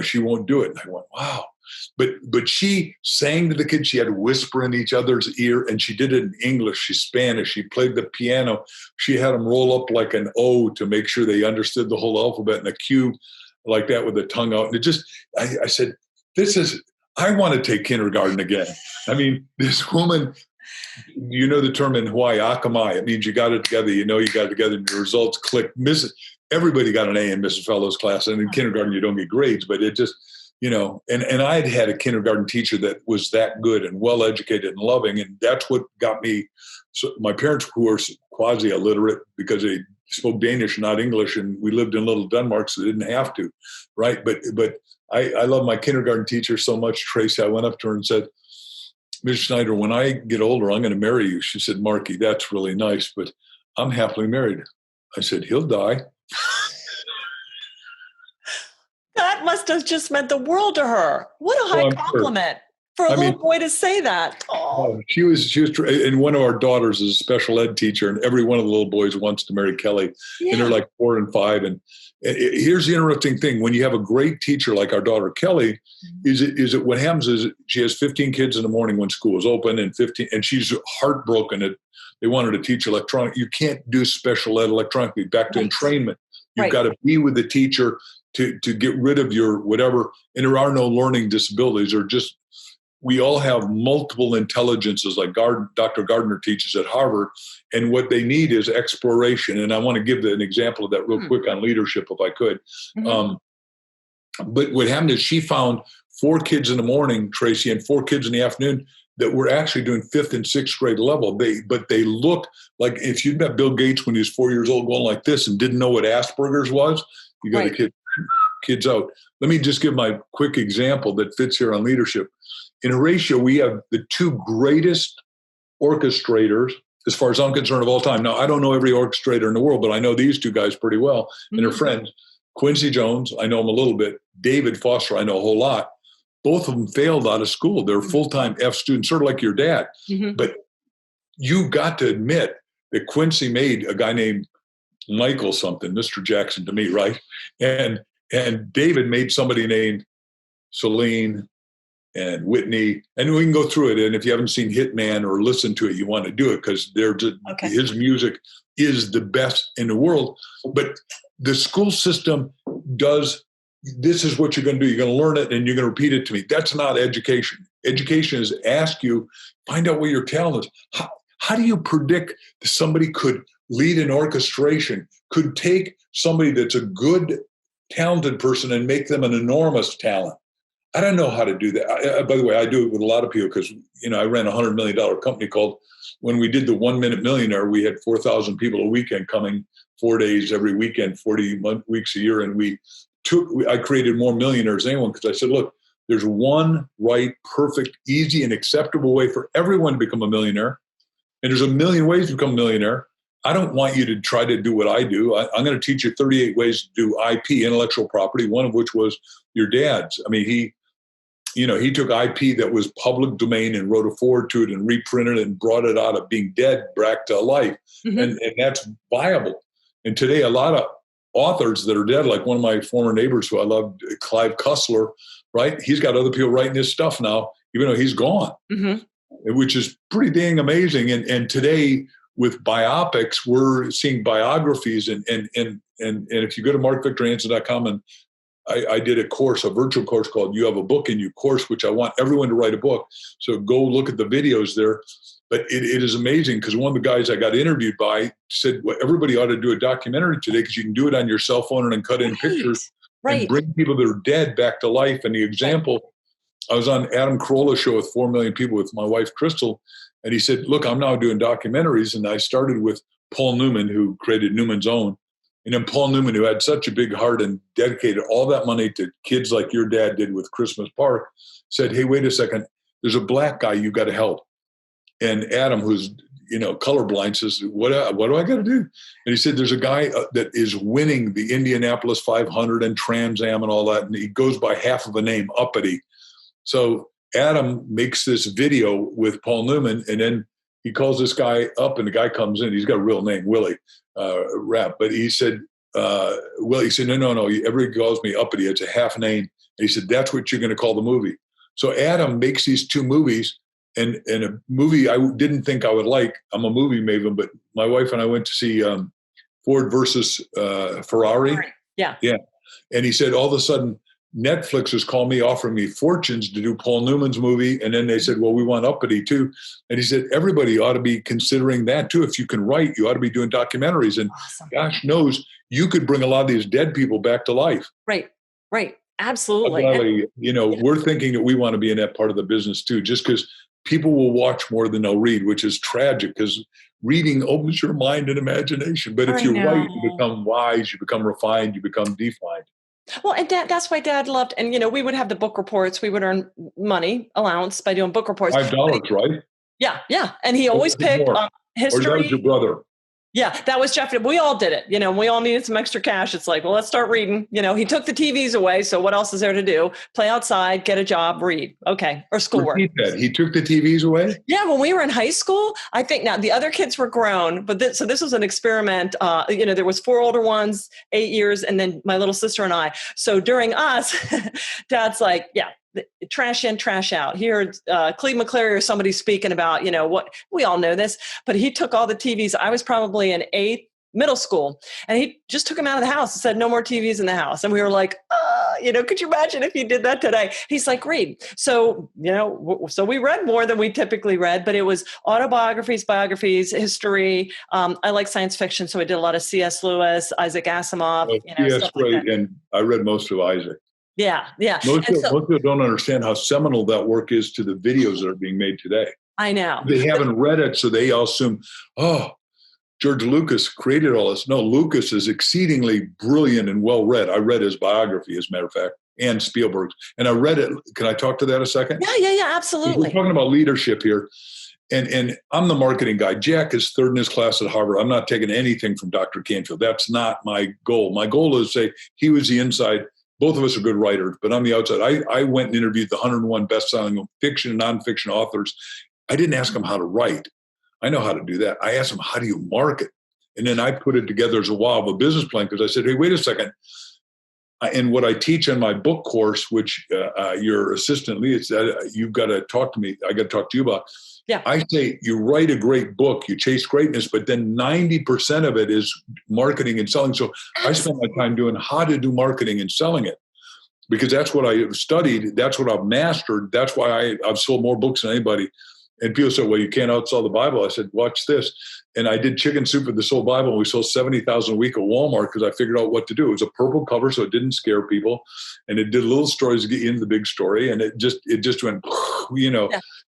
she won't do it. And I went, wow. But she sang to the kids. She had to whisper in each other's ear, and she did it in English, she Spanish. She played the piano. She had them roll up like an O to make sure they understood the whole alphabet, and a Q like that with the tongue out. And it just, I said, I want to take kindergarten again. I mean, this woman, you know the term in Hawaii, akamai. It means you got it together. You got it together, and the results click. Everybody got an A in Mrs. Fellows' class, and in kindergarten you don't get grades, but it just, and I'd had a kindergarten teacher that was that good and well-educated and loving, and that's what got me. So my parents, who were quasi-illiterate because they spoke Danish, not English, and we lived in little Denmark, so they didn't have to, right? But I love my kindergarten teacher so much, Tracy. I went up to her and said, Ms. Schneider, when I get older, I'm going to marry you. She said, Marky, that's really nice, but I'm happily married. I said, he'll die. That must have just meant the world to her. What a high compliment for a little boy to say that. Oh. She was, and one of our daughters is a special ed teacher, and every one of the little boys wants to marry Kelly. Yeah. And they're like 4 and 5. And here's the interesting thing. When you have a great teacher like our daughter Kelly, is it what happens is she has 15 kids in the morning when school is open, and she's heartbroken that they wanted to teach electronic. You can't do special ed electronically. Back to entrainment. You've got to be with the teacher to get rid of your whatever. And there are no learning disabilities, or just, we all have multiple intelligences, like Dr. Gardner teaches at Harvard, and what they need is exploration. And I want to give an example of that real quick on leadership, if I could. But what happened is she found 4 kids in the morning, Tracy, and 4 kids in the afternoon that were actually doing 5th and 6th grade level. But they look like, if you met Bill Gates when he was 4 years old going like this and didn't know what Asperger's was, you got to kids out. Let me just give my quick example that fits here on leadership. In Horatio, we have the 2 greatest orchestrators, as far as I'm concerned, of all time. Now, I don't know every orchestrator in the world, but I know these 2 guys pretty well, and they're friends. Quincy Jones, I know him a little bit. David Foster, I know a whole lot. Both of them failed out of school. They're full-time F students, sort of like your dad. But you got to admit that Quincy made a guy named Michael something, Mr. Jackson to me, right? And David made somebody named Celine and Whitney, and we can go through it. And if you haven't seen Hitman or listened to it, you want to do it because his music is the best in the world. But the school system does, this is what you're going to do. You're going to learn it and you're going to repeat it to me. That's not education. Education is ask you, find out what your talent is. How do you predict that somebody could lead an orchestration, could take somebody that's a good, talented person and make them an enormous talent? I don't know how to do that. By the way, I do it with a lot of people because, I ran a $100 million company called, when we did the 1 Minute Millionaire, we had 4,000 people a weekend coming 4 days every weekend, 40 weeks a year. And I created more millionaires than anyone because I said, look, there's one right, perfect, easy, and acceptable way for everyone to become a millionaire. And there's a million ways to become a millionaire. I don't want you to try to do what I do. I'm going to teach you 38 ways to do IP, intellectual property, one of which was your dad's. I mean, he took IP that was public domain and wrote a foreword to it and reprinted it and brought it out of being dead back to life. And that's viable. And today, a lot of authors that are dead, like one of my former neighbors who I loved, Clive Cussler, right? He's got other people writing his stuff now, even though he's gone, which is pretty dang amazing. And today, with biopics, we're seeing biographies. And if you go to markvictorhansen.com, and I did a course, a virtual course called You Have a Book in You course, which I want everyone to write a book. So go look at the videos there. But it is amazing because one of the guys I got interviewed by said, well, everybody ought to do a documentary today because you can do it on your cell phone and then cut in pictures and bring people that are dead back to life. And the example, I was on Adam Carolla's show with 4 million people with my wife, Crystal. And he said, look, I'm now doing documentaries. And I started with Paul Newman, who created Newman's Own. And then Paul Newman, who had such a big heart and dedicated all that money to kids like your dad did with Christmas Park, said, hey, wait a second, there's a black guy you got to help. And Adam, who's, colorblind, says, what do I got to do? And he said, there's a guy that is winning the Indianapolis 500 and Trans Am and all that. And he goes by half of a name, Uppity. So Adam makes this video with Paul Newman, and then he calls this guy up, and the guy comes in. He's got a real name, Willie Rapp. But he said, no. Everybody calls me Uppity. It's a half name. And he said, that's what you're going to call the movie. So Adam makes these 2 movies, and a movie I didn't think I would like. I'm a movie maven, but my wife and I went to see Ford versus Ferrari. Yeah. And he said, all of a sudden, Netflix has called me, offering me fortunes to do Paul Newman's movie. And then they said, well, we want Uppity too. And he said, everybody ought to be considering that too. If you can write, you ought to be doing documentaries. And gosh knows, you could bring a lot of these dead people back to life. Right. Absolutely. We're thinking that we want to be in that part of the business too, just because people will watch more than they'll read, which is tragic because reading opens your mind and imagination. But if you write, you become wise, you become refined, you become defined. Well, and that's why Dad loved, and we would have the book reports. We would earn money allowance by doing book reports. $5, right? Yeah. And he always picked history. Or that was your brother? Yeah, that was Jeff. We all did it. We all needed some extra cash. It's like, well, let's start reading. He took the TVs away. So what else is there to do? Play outside, get a job, read. Okay. Or schoolwork. He took the TVs away? Yeah. When we were in high school, I think now the other kids were grown, but so this was an experiment. There was 4 older ones, 8 years, and then my little sister and I. So during us, Dad's like, yeah, trash in, trash out. Here, Cleve McCleary or somebody speaking about, what we all know this, but he took all the TVs. I was probably in 8th middle school, and he just took them out of the house and said, no more TVs in the house. And we were like, could you imagine if you did that today? He's like, read. So, so we read more than we typically read, but it was autobiographies, biographies, history. I like science fiction. So I did a lot of C.S. Lewis, Isaac Asimov. That's great. And I read most of Isaac. Yeah. Yeah. Most And so people don't understand how seminal that work is to the videos that are being made today. I know. They haven't read it, so they all assume, oh, George Lucas created all this. No, Lucas is exceedingly brilliant and well-read. I read his biography, as a matter of fact, and Spielberg's. And I read it. Can I talk to that a second? Yeah, absolutely. We're talking about leadership here. And I'm the marketing guy. Jack is third in his class at Harvard. I'm not taking anything from Dr. Canfield. That's not my goal. My goal is to say he was the inside. Both of us are good writers, but on the outside, I went and interviewed the 101 best-selling fiction and nonfiction authors. I didn't ask them how to write. I know how to do that. I asked them, how do you market? And then I put it together as a business plan, because I said, hey, wait a second. And what I teach in my book course, which your assistant leads, you've got to talk to me. I got to talk to you about. Yeah. I say you write a great book, you chase greatness, but then 90% of it is marketing and selling. So I spend my time doing how to do marketing and selling it, because that's what I studied. That's what I've mastered. That's why I've sold more books than anybody. And people say, well, you can't outsell the Bible. I said, watch this. And I did Chicken Soup with the Soul Bible. And we sold 70,000 a week at Walmart because I figured out what to do. It was a purple cover, so it didn't scare people. And it did little stories to get you into the big story. And it just went,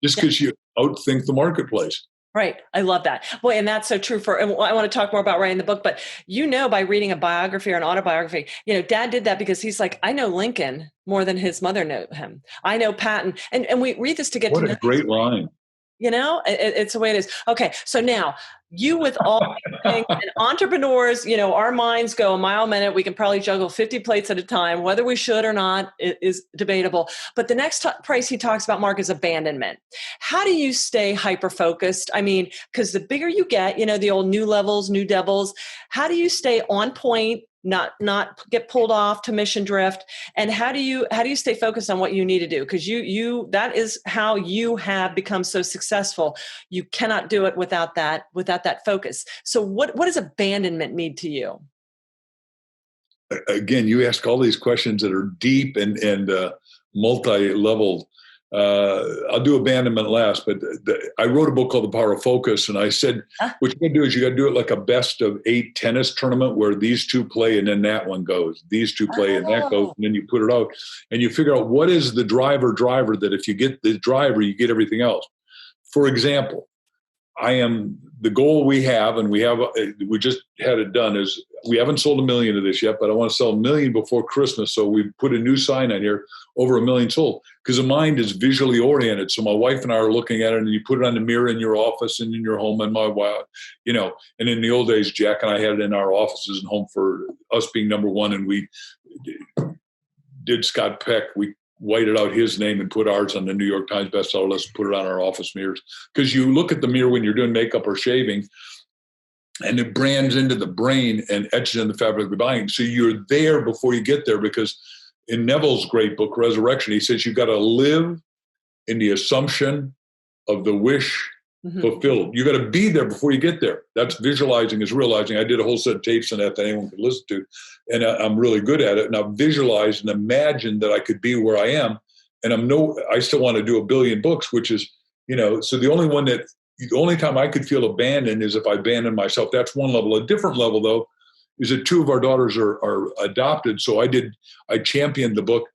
just because you outthink the marketplace. Right. I love that. Boy, and that's so true and I want to talk more about writing the book, but by reading a biography or an autobiography, Dad did that because he's like, I know Lincoln more than his mother knew him. I know Patton. And we read this to get to know. What a great line. It's the way it is. Okay. So now you with all these things and entrepreneurs, our minds go a mile a minute. We can probably juggle 50 plates at a time. Whether we should or not is debatable. But the next price he talks about, Mark, is abandonment. How do you stay hyper-focused? I mean, because the bigger you get, the old new levels, new devils, how do you stay on point, not get pulled off to mission drift? And how do you stay focused on what you need to do? Because that is how you have become so successful. You cannot do it without that focus. So what does abandonment mean to you? Again, you ask all these questions that are deep and multi-level. I'll do abandonment last, but I wrote a book called The Power of Focus, and I said, what you got to do is you got to do it like a best of 8 tennis tournament where these two play and then that one goes, these two play and that goes, and then you put it out and you figure out what is the driver that if you get the driver, you get everything else. For example, the goal we have, and we just had it done, is we haven't sold 1 million of this yet, but I want to sell 1 million before Christmas. So we put a new sign on here, over 1 million sold, because the mind is visually oriented. So my wife and I are looking at it, and you put it on the mirror in your office and in your home, and my wife, and in the old days, Jack and I had it in our offices and home for us being number one. And we did Scott Peck. We whited out his name and put ours on the New York Times bestseller list, put it on our office mirrors. Because you look at the mirror when you're doing makeup or shaving, and it brands into the brain and etches in the fabric of the mind. So you're there before you get there, because in Neville's great book, Resurrection, he says you got to live in the assumption of the wish fulfilled. You got to be there before you get there. That's visualizing is realizing. I did a whole set of tapes on that anyone could listen to, and I'm really good at it. And I've visualized and imagined that I could be where I am. And I still want to do 1 billion books, which is, so the only time I could feel abandoned is if I abandon myself. That's one level. A different level, though, is that 2 of our daughters are adopted. So I championed the book,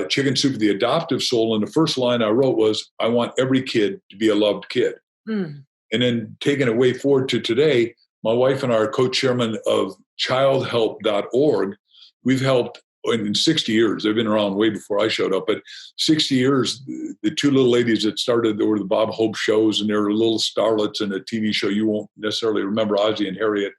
Chicken Soup for the Adoptive Soul. And the first line I wrote was, I want every kid to be a loved kid. And then taking it way forward to today, my wife and I are co-chairman of childhelp.org. We've helped in 60 years. They've been around way before I showed up, but 60 years, the 2 little ladies that started, there were the Bob Hope shows, and they were little starlets in a TV show. You won't necessarily remember Ozzie and Harriet.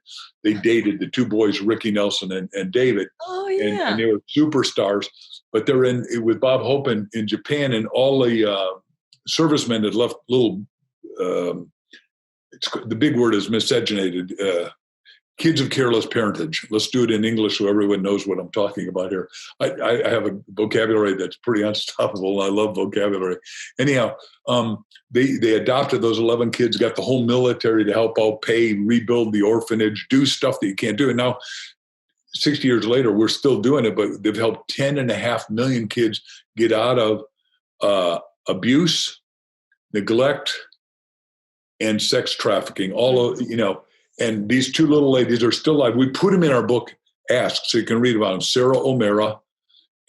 They dated the 2 boys, Ricky Nelson and David. Oh, yeah. And they were superstars, but they're with Bob Hope in Japan, and all the servicemen had left little, the big word is miscegenated, kids of careless parentage. Let's do it in English so everyone knows what I'm talking about here. I have a vocabulary that's pretty unstoppable, and I love vocabulary. Anyhow, they adopted those 11 kids, got the whole military to help out, pay, rebuild the orphanage, do stuff that you can't do. And now, 60 years later, we're still doing it, but they've helped 10.5 million kids get out of abuse, neglect, and sex trafficking, and these 2 little ladies are still alive. We put them in our book, Ask, so you can read about them. Sarah O'Mara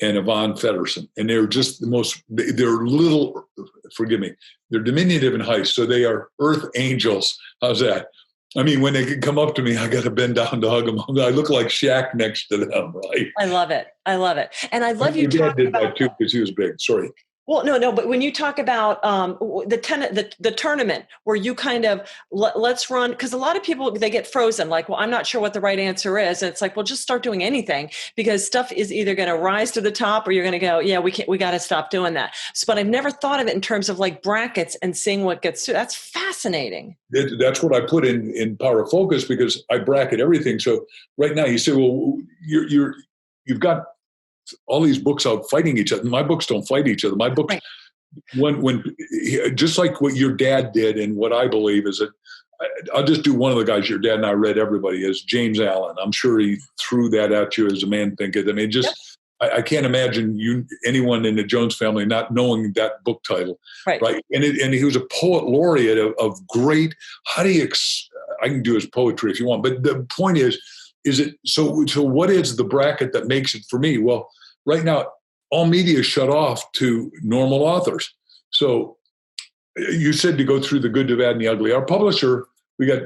and Yvonne Feddersen. And they're just they're little, forgive me, they're diminutive in height. So they are earth angels. How's that? I mean, when they can come up to me, I got to bend down to hug them. I look like Shaq next to them, right? I love it. And I love you talking talking about that too, because he was big. Sorry. Well, no, but when you talk about the tournament where you kind of let's run, because a lot of people, they get frozen, like, well, I'm not sure what the right answer is. And it's like, well, just start doing anything, because stuff is either going to rise to the top or you're going to go, yeah, we got to stop doing that. So, but I've never thought of it in terms of like brackets and seeing what gets through. That's fascinating. That's what I put in Power of Focus, because I bracket everything. So right now you say, well, you've got all these books out fighting each other. My books don't fight each other. My books, right. when just like what your dad did, and what I believe is that, I'll just do one of the guys your dad and I read everybody is James Allen. I'm sure he threw that at you as a man thinking. I mean, just yep. I can't imagine anyone in the Jones family not knowing that book title, right? And he was a poet laureate of great. How do you? I can do his poetry if you want, but the point is it so what is the bracket that makes it for me? Well, right now, all media is shut off to normal authors. So you said to go through the good, the bad, and the ugly. Our publisher, we got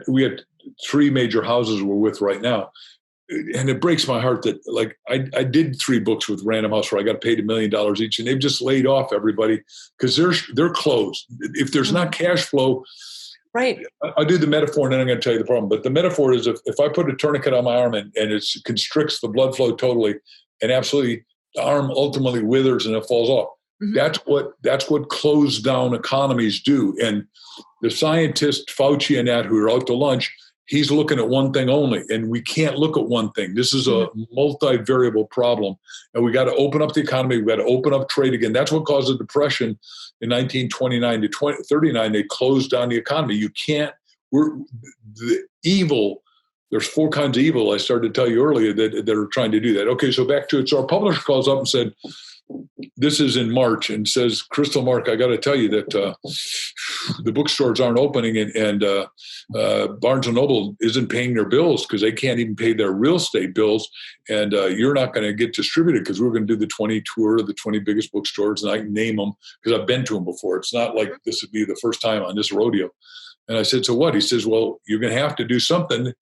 3 major houses we're with right now. And it breaks my heart that, like, I did 3 books with Random House where I got paid $1 million each, and they've just laid off everybody because they're closed. If there's not cash flow, right. I'll do the metaphor, and then I'm going to tell you the problem. But the metaphor is if I put a tourniquet on my arm and it constricts the blood flow totally, and absolutely the arm ultimately withers and it falls off. Mm-hmm. That's what closed down economies do. And the scientist Fauci and that, who are out to lunch, he's looking at one thing only, and we can't look at one thing. This is a multi-variable problem, and we got to open up the economy. We got to open up trade again. That's what caused the depression in 1929 to 39. They closed down the economy. You can't. The evil. There's 4 kinds of evil. I started to tell you earlier that are trying to do that. Okay, so back to it. So our publisher calls up and said, this is in March, and says, Crystal, Mark, I got to tell you that the bookstores aren't opening, and Barnes & Noble isn't paying their bills because they can't even pay their real estate bills, and you're not going to get distributed because we're going to do the 20 tour of the 20 biggest bookstores, and I can name them because I've been to them before. It's not like this would be the first time on this rodeo. And I said, so what? He says, well, you're going to have to do something.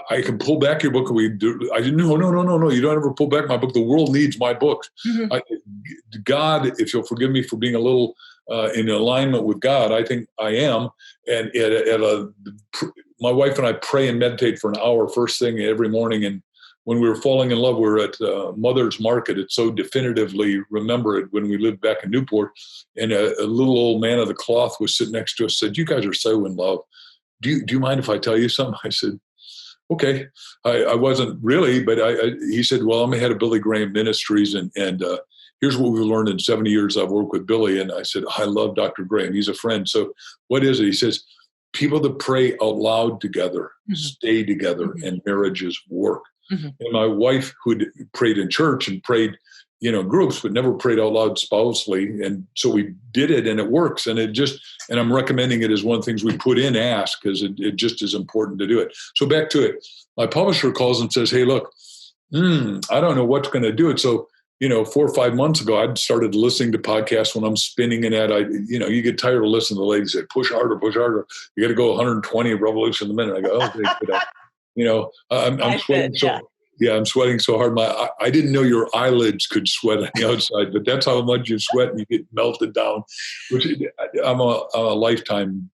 I can pull back your book. I didn't. No. You don't ever pull back my book. The world needs my books. Mm-hmm. God, if you'll forgive me for being a little in alignment with God, I think I am. And my wife and I pray and meditate for an hour first thing every morning. And when we were falling in love, we were at Mother's Market. It's so definitively remember it when we lived back in Newport. And a little old man of the cloth was sitting next to us, said, you guys are so in love. Do you mind if I tell you something? I said, okay. I wasn't really, but he said, well, I'm the head of Billy Graham Ministries, and here's what we learned in 70 years I've worked with Billy. And I said, I love Dr. Graham. He's a friend. So what is it? He says, people that pray out loud together, stay together, and marriages work. Mm-hmm. And my wife, who prayed in church and prayed, groups, but never prayed out loud spousely. And so we did it, and it works. And and I'm recommending it as one of the things we put in Ask, because it just is important to do it. So back to it. My publisher calls and says, hey, look, I don't know what's going to do it. So, 4 or 5 months ago, I'd started listening to podcasts when I'm spinning and you get tired of listening to the ladies say, push harder. You got to go 120 revolutions a minute. I go, okay, I'm sweating. I'm sweating so hard. I didn't know your eyelids could sweat on the outside, but that's how much you sweat and you get melted down. Which I'm a lifetime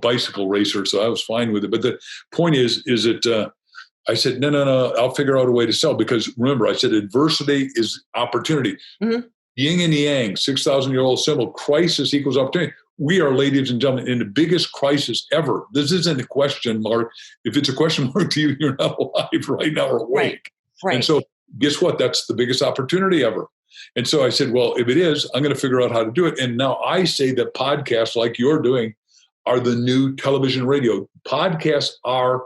bicycle racer, so I was fine with it. But the point is that I said, no, I'll figure out a way to sell, because remember, I said adversity is opportunity. Mm-hmm. Yin and yang, 6,000-year-old symbol, crisis equals opportunity. We are, ladies and gentlemen, in the biggest crisis ever. This isn't a question mark. If it's a question mark to you, you're not alive right now or awake. Right. And so guess what? That's the biggest opportunity ever. And so I said, well, if it is, I'm going to figure out how to do it. And now I say that podcasts like you're doing are the new television radio. Podcasts are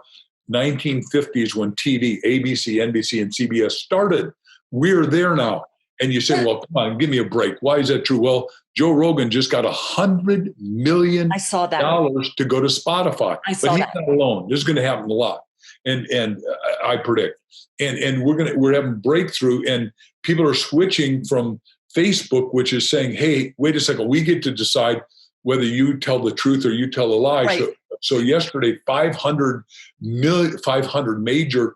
1950s when TV, ABC, NBC, and CBS started. We're there now. And you say, well, come on, give me a break. Why is that true? Well, Joe Rogan just got $100 million to go to Spotify. But he's not alone. This is going to happen a lot. And I predict. And we're having breakthrough, and people are switching from Facebook, which is saying, hey, wait a second, we get to decide whether you tell the truth or you tell a lie. Right. So yesterday, 500 major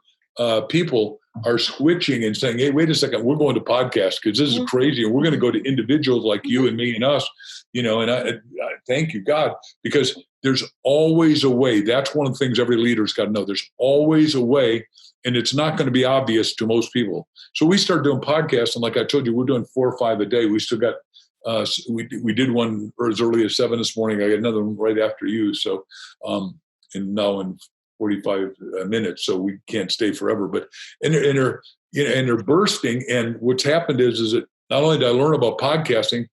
people are switching and saying, hey, wait a second, we're going to podcasts because this is crazy. And we're going to go to individuals like you and me and us, and I thank you, God, because there's always a way. That's one of the things every leader's got to know. There's always a way, and it's not going to be obvious to most people. So we started doing podcasts, and like I told you, we're doing 4 or 5 a day. We still got, we did one as early as 7 this morning. I got another one right after you. So, and now in 45 minutes, so we can't stay forever. But and they're bursting. And what's happened is that not only did I learn about podcasting,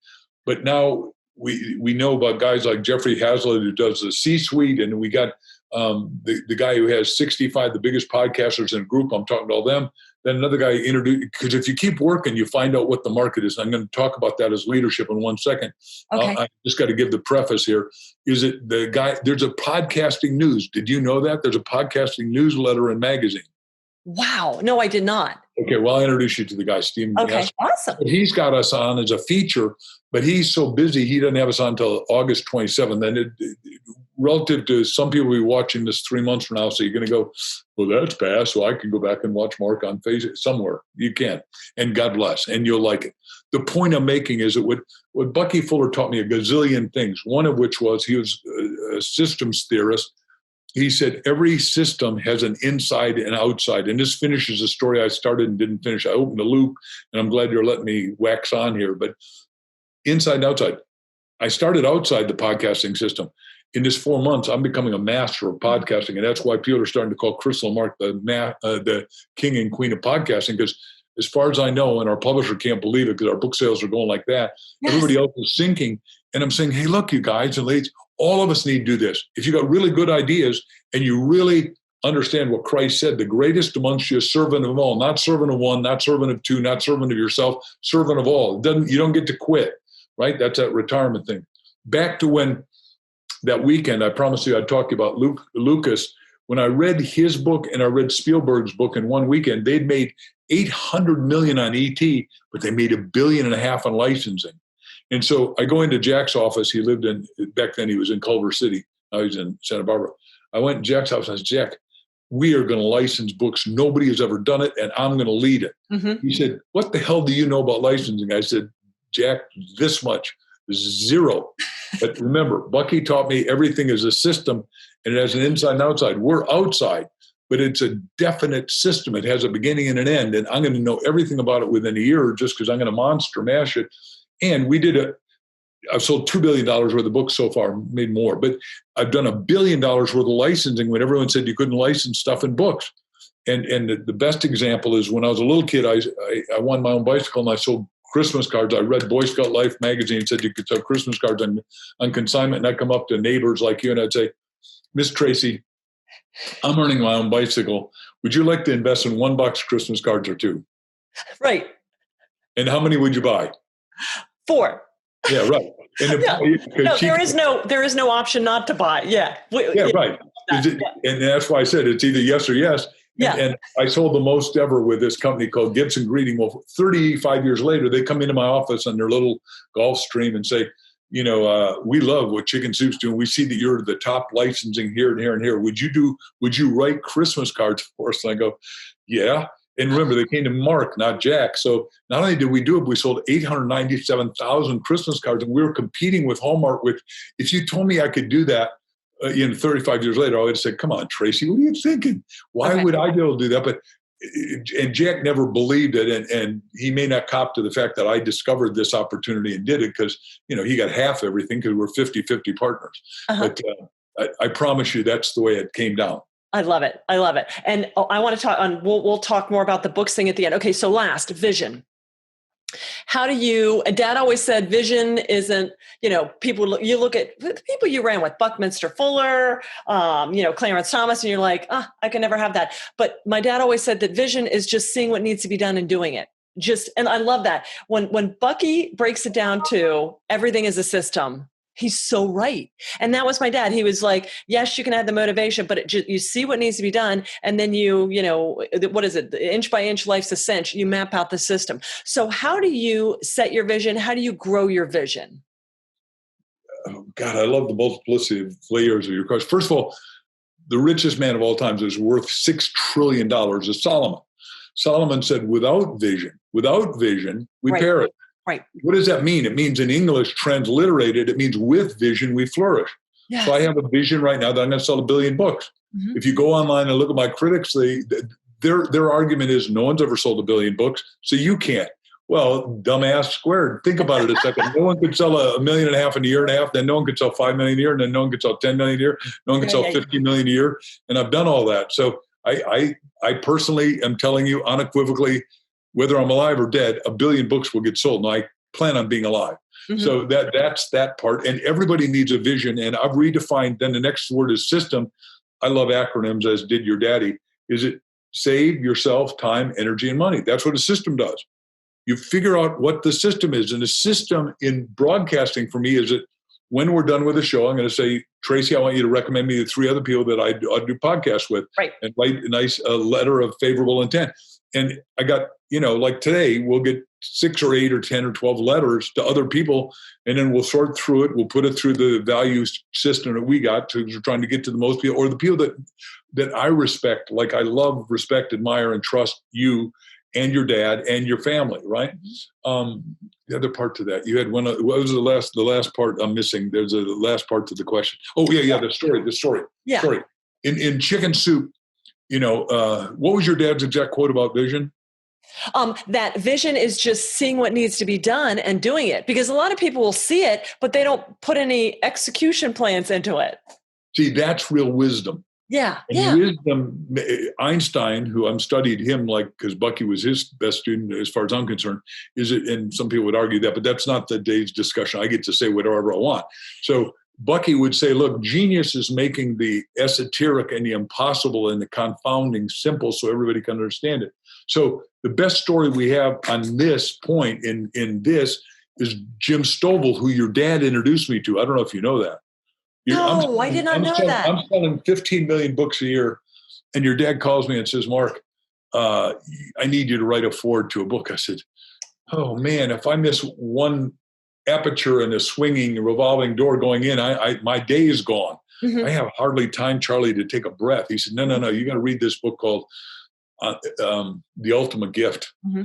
but now we know about guys like Jeffrey Hazlitt, who does the C-suite, and we got the guy who has 65, the biggest podcasters in a group. I'm talking to all them. Then another guy introduced, because if you keep working, you find out what the market is. And I'm going to talk about that as leadership in 1 second. Okay. I just got to give the preface here. Is it the guy? There's a podcasting news. Did you know that? There's a podcasting newsletter and magazine. Wow. No, I did not. Okay. Well, I'll introduce you to the guy, Stephen. Okay. Yes. Awesome. He's got us on as a feature, but he's so busy, he doesn't have us on until August 27th. And relative to some people will be watching this 3 months from now, so you're going to go, well, that's past, so I can go back and watch Mark on Facebook somewhere. You can. And God bless. And you'll like it. The point I'm making is that what Bucky Fuller taught me a gazillion things, one of which was he was a systems theorist. He said every system has an inside and outside. And this finishes a story I started and didn't finish. I opened a loop, and I'm glad you're letting me wax on here. But inside and outside. I started outside the podcasting system. In this 4 months, I'm becoming a master of podcasting. And that's why people are starting to call Crystal and Mark the king and queen of podcasting, because as far as I know, and our publisher can't believe it because our book sales are going like that, yes. Everybody else is sinking. And I'm saying, hey, look, you guys and ladies, all of us need to do this. If you got really good ideas and you really understand what Christ said, the greatest amongst you is servant of all, not servant of one, not servant of two, not servant of yourself, servant of all. You don't get to quit, right? That's that retirement thing. Back to when that weekend, I promised you I'd talk about Lucas. When I read his book and I read Spielberg's book in one weekend, they'd made $800 million on ET, but they made $1.5 billion on licensing. And so I go into Jack's office. He lived back then he was in Culver City. Now he's in Santa Barbara. I went to Jack's office and I said, Jack, we are going to license books. Nobody has ever done it, and I'm going to lead it. Mm-hmm. He said, what the hell do you know about licensing? I said, Jack, this much, 0. But remember, Bucky taught me everything is a system, and it has an inside and outside. We're outside, but it's a definite system. It has a beginning and an end, and I'm going to know everything about it within a year just because I'm going to monster mash it. And I've sold $2 billion worth of books so far, made more, but I've done $1 billion worth of licensing when everyone said you couldn't license stuff in books. And the best example is when I was a little kid, I won my own bicycle and I sold Christmas cards. I read Boy Scout Life magazine and said you could sell Christmas cards on consignment. And I'd come up to neighbors like you and I'd say, Miss Tracy, I'm earning my own bicycle. Would you like to invest in $1 Christmas cards or 2? Right. And how many would you buy? 4. Yeah, right. And there is no option not to buy. Yeah. Right. And that's why I said it's either yes or yes. Yeah. And I sold the most ever with this company called Gibson Greeting. Well, 35 years later, they come into my office on their little Gulfstream and say, we love what Chicken Soup's doing. We see that you're the top licensing here and here and here. Would you write Christmas cards for us? And I go, yeah. And remember, they came to Mark, not Jack. So not only did we do it, we sold 897,000 Christmas cards, and we were competing with Hallmark, which if you told me I could do that 35 years later, I would have said, come on, Tracy, what are you thinking? Why would I be able to do that? And Jack never believed it. And he may not cop to the fact that I discovered this opportunity and did it because, he got half everything because we're 50-50 partners. Uh-huh. But I promise you that's the way it came down. I love it. And I want to talk on, we'll talk more about the books thing at the end. Okay. So last, vision. How do you, Dad always said vision isn't, you look at the people you ran with, Buckminster Fuller, Clarence Thomas, and you're like, I can never have that. But my dad always said that vision is just seeing what needs to be done and doing it. And I love that. When Bucky breaks it down to everything is a system, He's so right. And that was my dad. He was like, yes, you can have the motivation, but you see what needs to be done. And then what is it? Inch by inch, life's a cinch. You map out the system. So how do you set your vision? How do you grow your vision? Oh, God, I love the multiplicity of layers of your question. First of all, the richest man of all times is worth $6 trillion is Solomon. Solomon said, without vision, we perish. Right. What does that mean? It means in English, transliterated, it means with vision, we flourish. Yes. So I have a vision right now that I'm going to sell 1 billion books. Mm-hmm. If you go online and look at my critics, their argument is no one's ever sold 1 billion books, so you can't. Well, dumbass squared. Think about it a second. No one could sell 1.5 million in a year and a half. Then no one could sell 5 million a year. And then no one could sell 10 million a year. No one could sell 50 million a year. And I've done all that. So I personally am telling you unequivocally, whether I'm alive or dead, 1 billion books will get sold. And I plan on being alive. Mm-hmm. So that's that part. And everybody needs a vision. And I've redefined, then the next word is system. I love acronyms, as did your daddy. Is it save yourself time, energy, and money? That's what a system does. You figure out what the system is. And the system in broadcasting for me is that when we're done with the show, I'm going to say, Tracy, I want you to recommend me to 3 other people that I'd do podcasts with. Right. And write a nice letter of favorable intent. And I got, like today, we'll get 6 or 8 or 10 or 12 letters to other people, and then we'll sort through it. We'll put it through the values system that we got to trying to get to the most people, or the people that I respect, like I love, respect, admire, and trust you and your dad and your family, right? The other part to that, you had one. What was the last part I'm missing? There's a last part to the question. Oh yeah, the story. Yeah. Story. In Chicken Soup, what was your dad's exact quote about vision? That vision is just seeing what needs to be done and doing it, because a lot of people will see it, but they don't put any execution plans into it. See, that's real wisdom. Yeah. Wisdom, Einstein, who I'm studied him because Bucky was his best student as far as I'm concerned, and some people would argue that, but that's not the day's discussion. I get to say whatever I want. So Bucky would say, look, genius is making the esoteric and the impossible and the confounding simple so everybody can understand it. So the best story we have on this point in this is Jim Stovall, who your dad introduced me to. I don't know if you know that. I did not know that. I'm selling 15 million books a year, and your dad calls me and says, Mark, I need you to write a foreword to a book. I said, oh man, if I miss one aperture in a swinging revolving door going in, my day is gone. Mm-hmm. I have hardly time, Charlie, to take a breath. He said, no, you got to read this book called The Ultimate Gift. Mm-hmm.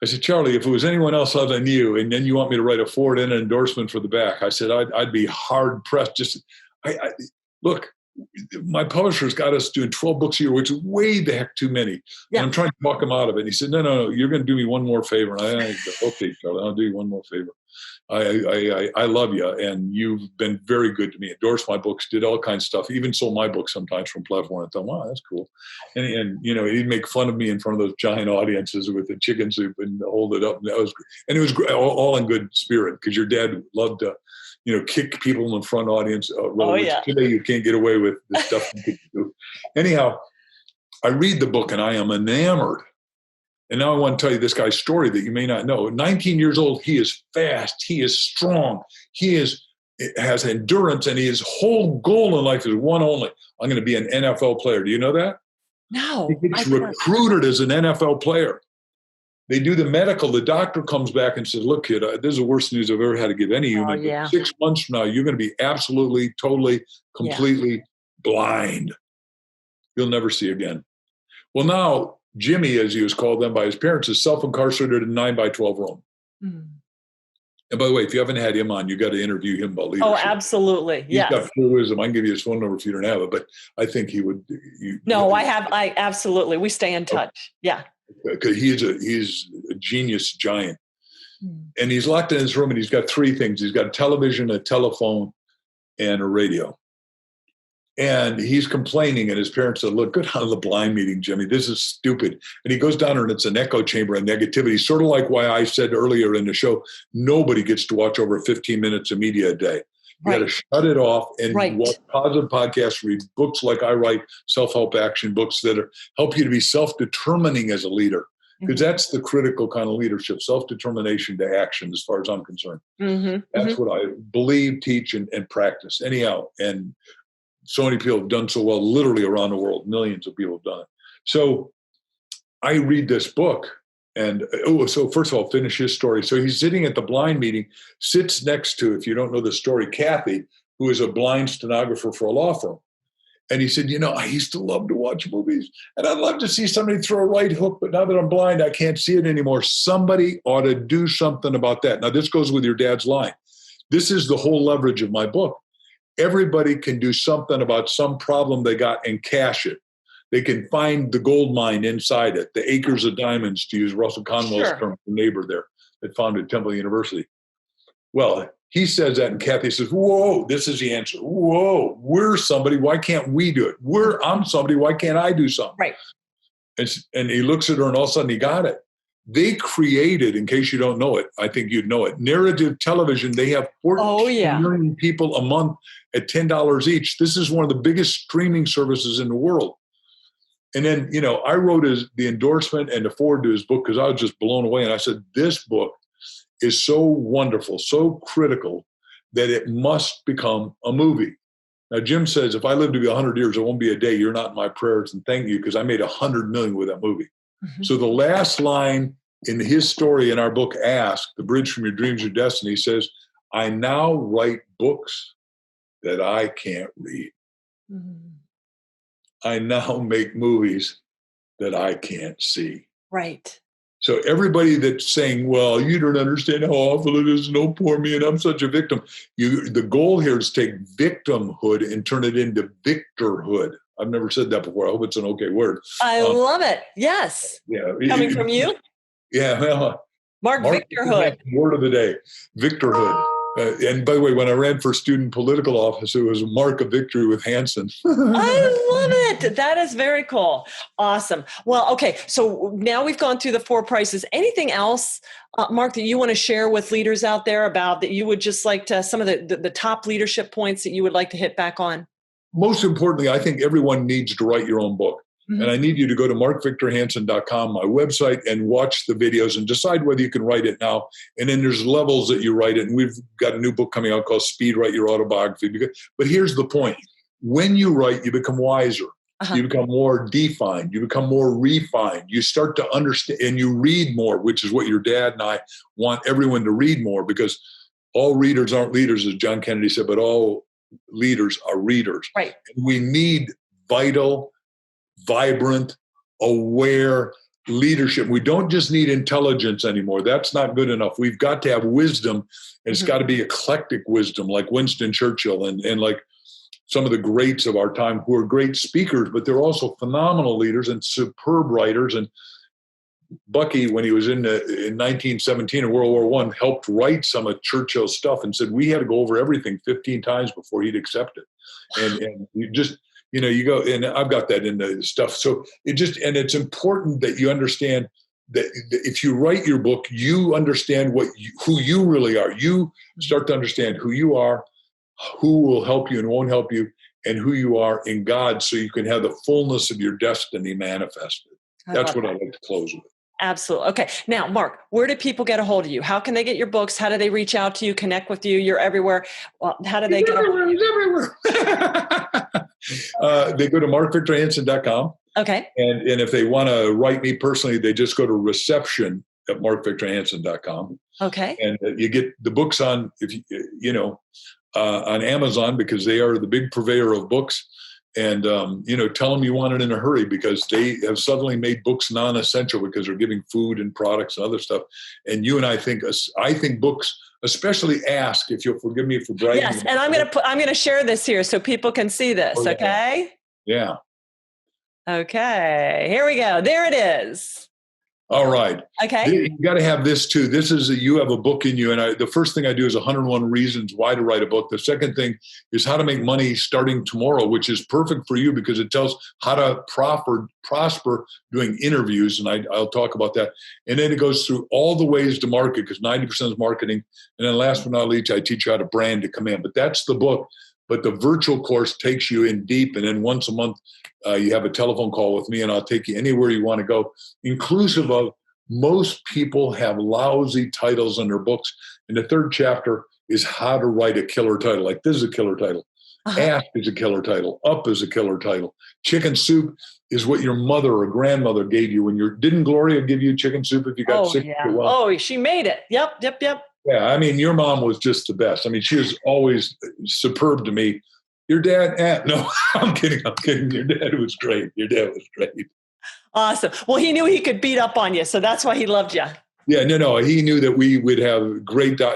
I said, Charlie, if it was anyone else other than you, and then you want me to write a forward and an endorsement for the back, I said, I'd be hard pressed. Look, my publisher's got us doing 12 books a year, which is way the heck too many. Yeah. And I'm trying to talk him out of it. And he said, no, you're going to do me one more favor. And I said, okay, Charlie, I'll do you one more favor. I love you, and you've been very good to me. Endorsed my books, did all kinds of stuff, even sold my books sometimes from platform. I thought, wow, that's cool. And he'd make fun of me in front of those giant audiences with the chicken soup and hold it up. And it was all in good spirit, because your dad loved to, kick people in the front audience. Today you can't get away with the stuff you could do. Anyhow, I read the book and I am enamored. And now I want to tell you this guy's story that you may not know. 19 years old, he is fast, he is strong, has endurance, and his whole goal in life is one only. I'm going to be an NFL player. Do you know that? No. He gets recruited as an NFL player. They do the medical. The doctor comes back and says, look, kid, this is the worst news I've ever had to give any human. But 6 months from now, you're going to be absolutely, totally, completely blind. You'll never see again. Well, now, Jimmy, as he was called then by his parents, is self-incarcerated in a 9x12 room. Mm. And by the way, if you haven't had him on, you got to interview him about leadership. Oh, absolutely. He's got pure wisdom. I can give you his phone number if you don't have it, but I think he would. I absolutely. We stay in touch. Yeah. Because he's a genius giant. Mm. And he's locked in his room, and he's got 3 things. He's got a television, a telephone, and a radio. And he's complaining, and his parents said, look, go down to the blind meeting, Jimmy. This is stupid. And he goes down there, and it's an echo chamber of negativity, sort of like why I said earlier in the show, nobody gets to watch over 15 minutes of media a day. You got to shut it off and watch positive podcasts, read books like I write, self-help action books that help you to be self-determining as a leader. because that's the critical kind of leadership, self-determination to action, as far as I'm concerned. That's what I believe, teach, and practice. Anyhow, and so many people have done so well, literally around the world. Millions of people have done it. So I read this book, and so first of all, finish his story. So he's sitting at the blind meeting, sits next to, if you don't know the story, Kathy, who is a blind stenographer for a law firm. And he said, I used to love to watch movies, and I'd love to see somebody throw a right hook, but now that I'm blind, I can't see it anymore. Somebody ought to do something about that. Now, this goes with your dad's line. This is the whole leverage of my book. Everybody can do something about some problem they got and cash it. They can find the gold mine inside it, the acres of diamonds, to use Russell Conwell's term, the neighbor there that founded Temple University. Well, he says that, and Kathy says, whoa, this is the answer. Whoa, we're somebody. Why can't we do it? I'm somebody. Why can't I do something? Right. And he looks at her, and all of a sudden he got it. They created, in case you don't know it, I think you'd know it, narrative television. They have 14 million people a month at $10 each. This is one of the biggest streaming services in the world. And then, I wrote the endorsement and the forward to his book because I was just blown away. And I said, this book is so wonderful, so critical, that it must become a movie. Now, Jim says, if I live to be 100 years, it won't be a day. You're not in my prayers, and thank you, because I made 100 million with that movie. So the last line in his story in our book, Ask, The Bridge from Your Dreams to Destiny, says, I now write books that I can't read. I now make movies that I can't see. Right. So everybody that's saying, well, you don't understand how awful it is, no, poor me, and I'm such a victim. The goal here is to take victimhood and turn it into victorhood. I've never said that before. I hope it's an okay word. I love it. Yes. Yeah. Coming from you? Yeah. Well, Mark Victor Hood. Word of the day, victorhood. And by the way, when I ran for student political office, it was a mark of victory with Hansen. I love it. That is very cool. Awesome. Well, okay. So now we've gone through the 4 prices. Anything else, Mark, that you want to share with leaders out there about that you would just like to, some of the top leadership points that you would like to hit back on? Most importantly, I think everyone needs to write your own book. And I need you to go to markvictorhansen.com, my website, and watch the videos and decide whether you can write it now. And then there's levels that you write it. And we've got a new book coming out called Speed Write Your Autobiography. But here's the point. When you write, you become wiser. You become more defined. You become more refined. You start to understand, and you read more, which is what your dad and I want everyone to read more, because all readers aren't leaders, as John Kennedy said, but all leaders are readers. Right. And we need vital, vibrant, aware leadership. We don't just need intelligence anymore. That's not good enough. We've got to have wisdom, and it's got to be eclectic wisdom, like Winston Churchill and like some of the greats of our time who are great speakers, but they're also phenomenal leaders and superb writers. And Bucky, when he was in 1917 in World War I, helped write some of Churchill's stuff and said we had to go over everything 15 times before he'd accept it. And you just, you go, and I've got that in the stuff. So it's important that you understand that if you write your book, you understand who you really are. You start to understand who you are, who will help you and won't help you, and who you are in God, so you can have the fullness of your destiny manifested. That's what I like to close with. Absolutely. Okay. Now, Mark, where do people get a hold of you? How can they get your books? How do they reach out to you, connect with you? You're everywhere. Well, how do they get everywhere? They go to markvictorhansen.com. Okay. And if they want to write me personally, they just go to reception@markvictorhansen.com. Okay. And you get the books on, on Amazon, because they are the big purveyor of books. And, tell them you want it in a hurry, because they have suddenly made books non-essential because they're giving food and products and other stuff. And you and I think books, especially Ask, if you'll forgive me for bragging. Yes. And I'm going to share this here so people can see this. Yeah. Okay. Yeah. Okay. Here we go. There it is. All right. Okay. You got to have this too. You have a book in you. And the first thing I do is 101 reasons why to write a book. The second thing is how to make money starting tomorrow, which is perfect for you because it tells how to prosper doing interviews. And I'll talk about that. And then it goes through all the ways to market, because 90% is marketing. And then last but not least, I teach you how to brand to command. But that's the book. But the virtual course takes you in deep. And then once a month, you have a telephone call with me, and I'll take you anywhere you want to go, inclusive of most people have lousy titles in their books. And the third chapter is how to write a killer title. Like, this is a killer title. Ask is a killer title. Up is a killer title. Chicken soup is what your mother or grandmother gave you when didn't Gloria give you chicken soup if you got sick? Yeah. Oh, she made it. Yep. Yeah, I mean, your mom was just the best. I mean, she was always superb to me. Your dad, no, I'm kidding. Your dad was great. Awesome. Well, he knew he could beat up on you, so that's why he loved you. Yeah, no. He knew that we would have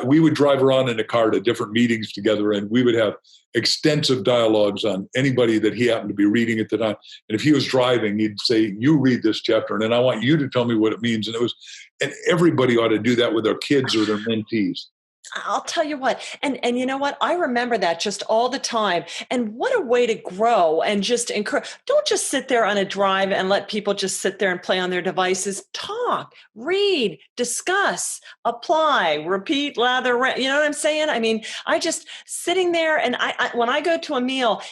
we would drive around in a car to different meetings together, and we would have extensive dialogues on anybody that he happened to be reading at the time. And if he was driving, he'd say, "You read this chapter, and then I want you to tell me what it means." And everybody ought to do that with their kids or their mentees. I'll tell you what, and you know what? I remember that just all the time. And what a way to grow and just encourage. Don't just sit there on a drive and let people just sit there and play on their devices. Talk, read, discuss, apply, repeat, lather, you know what I'm saying? I mean, I just sitting there, and I when I go to a meal,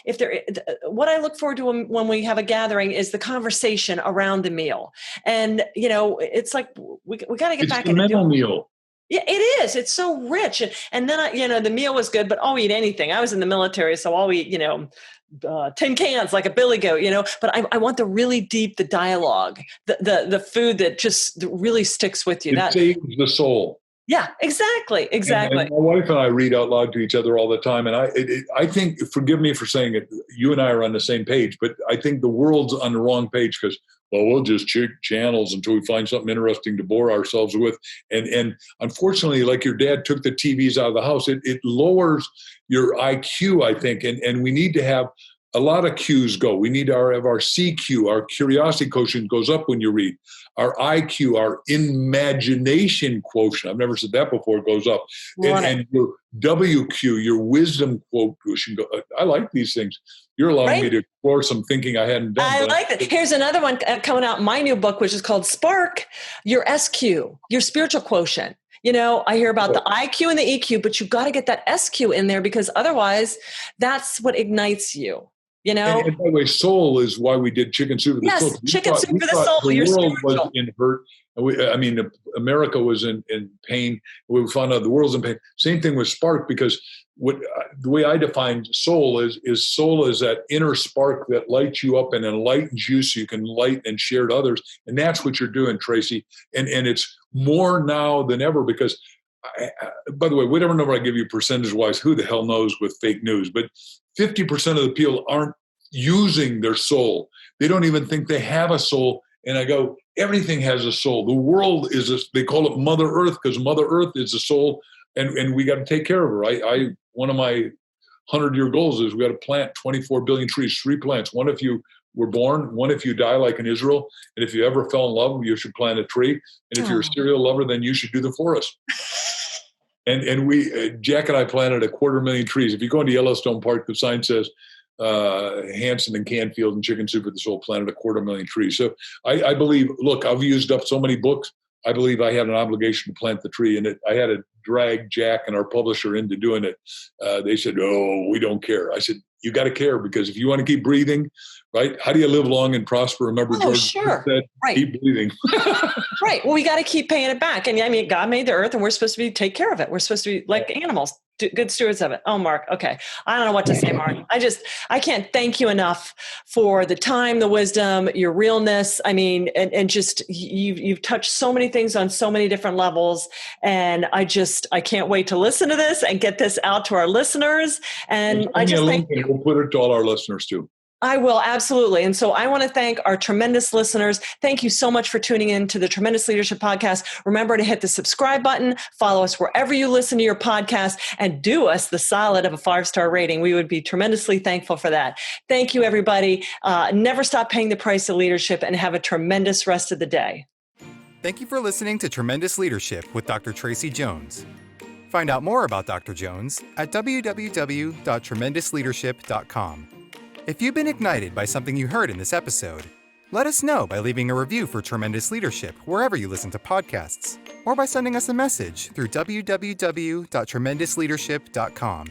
what I look forward to when we have a gathering is the conversation around the meal. And, you know, it's like, we got to get back into the meal. Yeah, it is. It's so rich. And then, the meal was good, but I'll eat anything. I was in the military, so I'll eat, tin cans like a billy goat, but I want the really deep, the dialogue, the food that just really sticks with you. It saves the soul. Yeah, exactly. And my wife and I read out loud to each other all the time. And I think, forgive me for saying it, you and I are on the same page, but I think the world's on the wrong page because, we'll just check channels until we find something interesting to bore ourselves with. And unfortunately, like your dad took the TVs out of the house, it lowers your IQ, I think. And we need to have a lot of Qs go. We need to have our CQ, our curiosity quotient goes up when you read. Our IQ, our imagination quotient, I've never said that before, goes up. And your WQ, your wisdom quotient. I like these things. You're allowing me to explore some thinking I hadn't done. I like that. Here's another one coming out in my new book, which is called Spark, your SQ, your spiritual quotient. I hear about the IQ and the EQ, but you've got to get that SQ in there because otherwise that's what ignites you. And by the way, soul is why we did chicken soup for the soul. Chicken soup for the soul. The world was in hurt. America was in pain. We found out the world's in pain. Same thing with Spark, because the way I define soul is soul is that inner spark that lights you up and enlightens you so you can light and share to others. And that's what you're doing, Tracy. And it's more now than ever because, by the way, whatever number I give you percentage-wise, who the hell knows with fake news, but 50% of the people aren't using their soul. They don't even think they have a soul. And I go, everything has a soul. The world they call it Mother Earth because Mother Earth is a soul. And we got to take care of her. One of my 100-year goals is we got to plant 24 billion trees, 3 plants. One if you were born, one if you die like in Israel. And if you ever fell in love, you should plant a tree. And if you're a serial lover, then you should do the forest. And we, Jack and I planted 250,000 trees. If you go into Yellowstone Park, the sign says Hansen and Canfield and Chicken Soup for the Soul planted 250,000 trees. So I believe, look, I've used up so many books. I believe I had an obligation to plant the tree, and I had to drag Jack and our publisher into doing it. They said, "Oh, we don't care." I said, "You got to care because if you want to keep breathing, right? How do you live long and prosper?" Remember, George said, "Keep breathing." Right. Well, we got to keep paying it back. And God made the earth, and we're supposed to take care of it. We're supposed to be like animals, good stewards of it. Oh, Mark. Okay. I don't know what to say, Mark. I can't thank you enough for the time, the wisdom, your realness. And just you've touched so many things on so many different levels. And I can't wait to listen to this and get this out to our listeners. And I just thank you. We'll put it to all our listeners too. I will, absolutely. And so I want to thank our tremendous listeners. Thank you so much for tuning in to the Tremendous Leadership Podcast. Remember to hit the subscribe button, follow us wherever you listen to your podcast, and do us the solid of a 5-star rating. We would be tremendously thankful for that. Thank you, everybody. Never stop paying the price of leadership, and have a tremendous rest of the day. Thank you for listening to Tremendous Leadership with Dr. Tracy Jones. Find out more about Dr. Jones at www.tremendousleadership.com. If you've been ignited by something you heard in this episode, let us know by leaving a review for Tremendous Leadership wherever you listen to podcasts, or by sending us a message through www.tremendousleadership.com.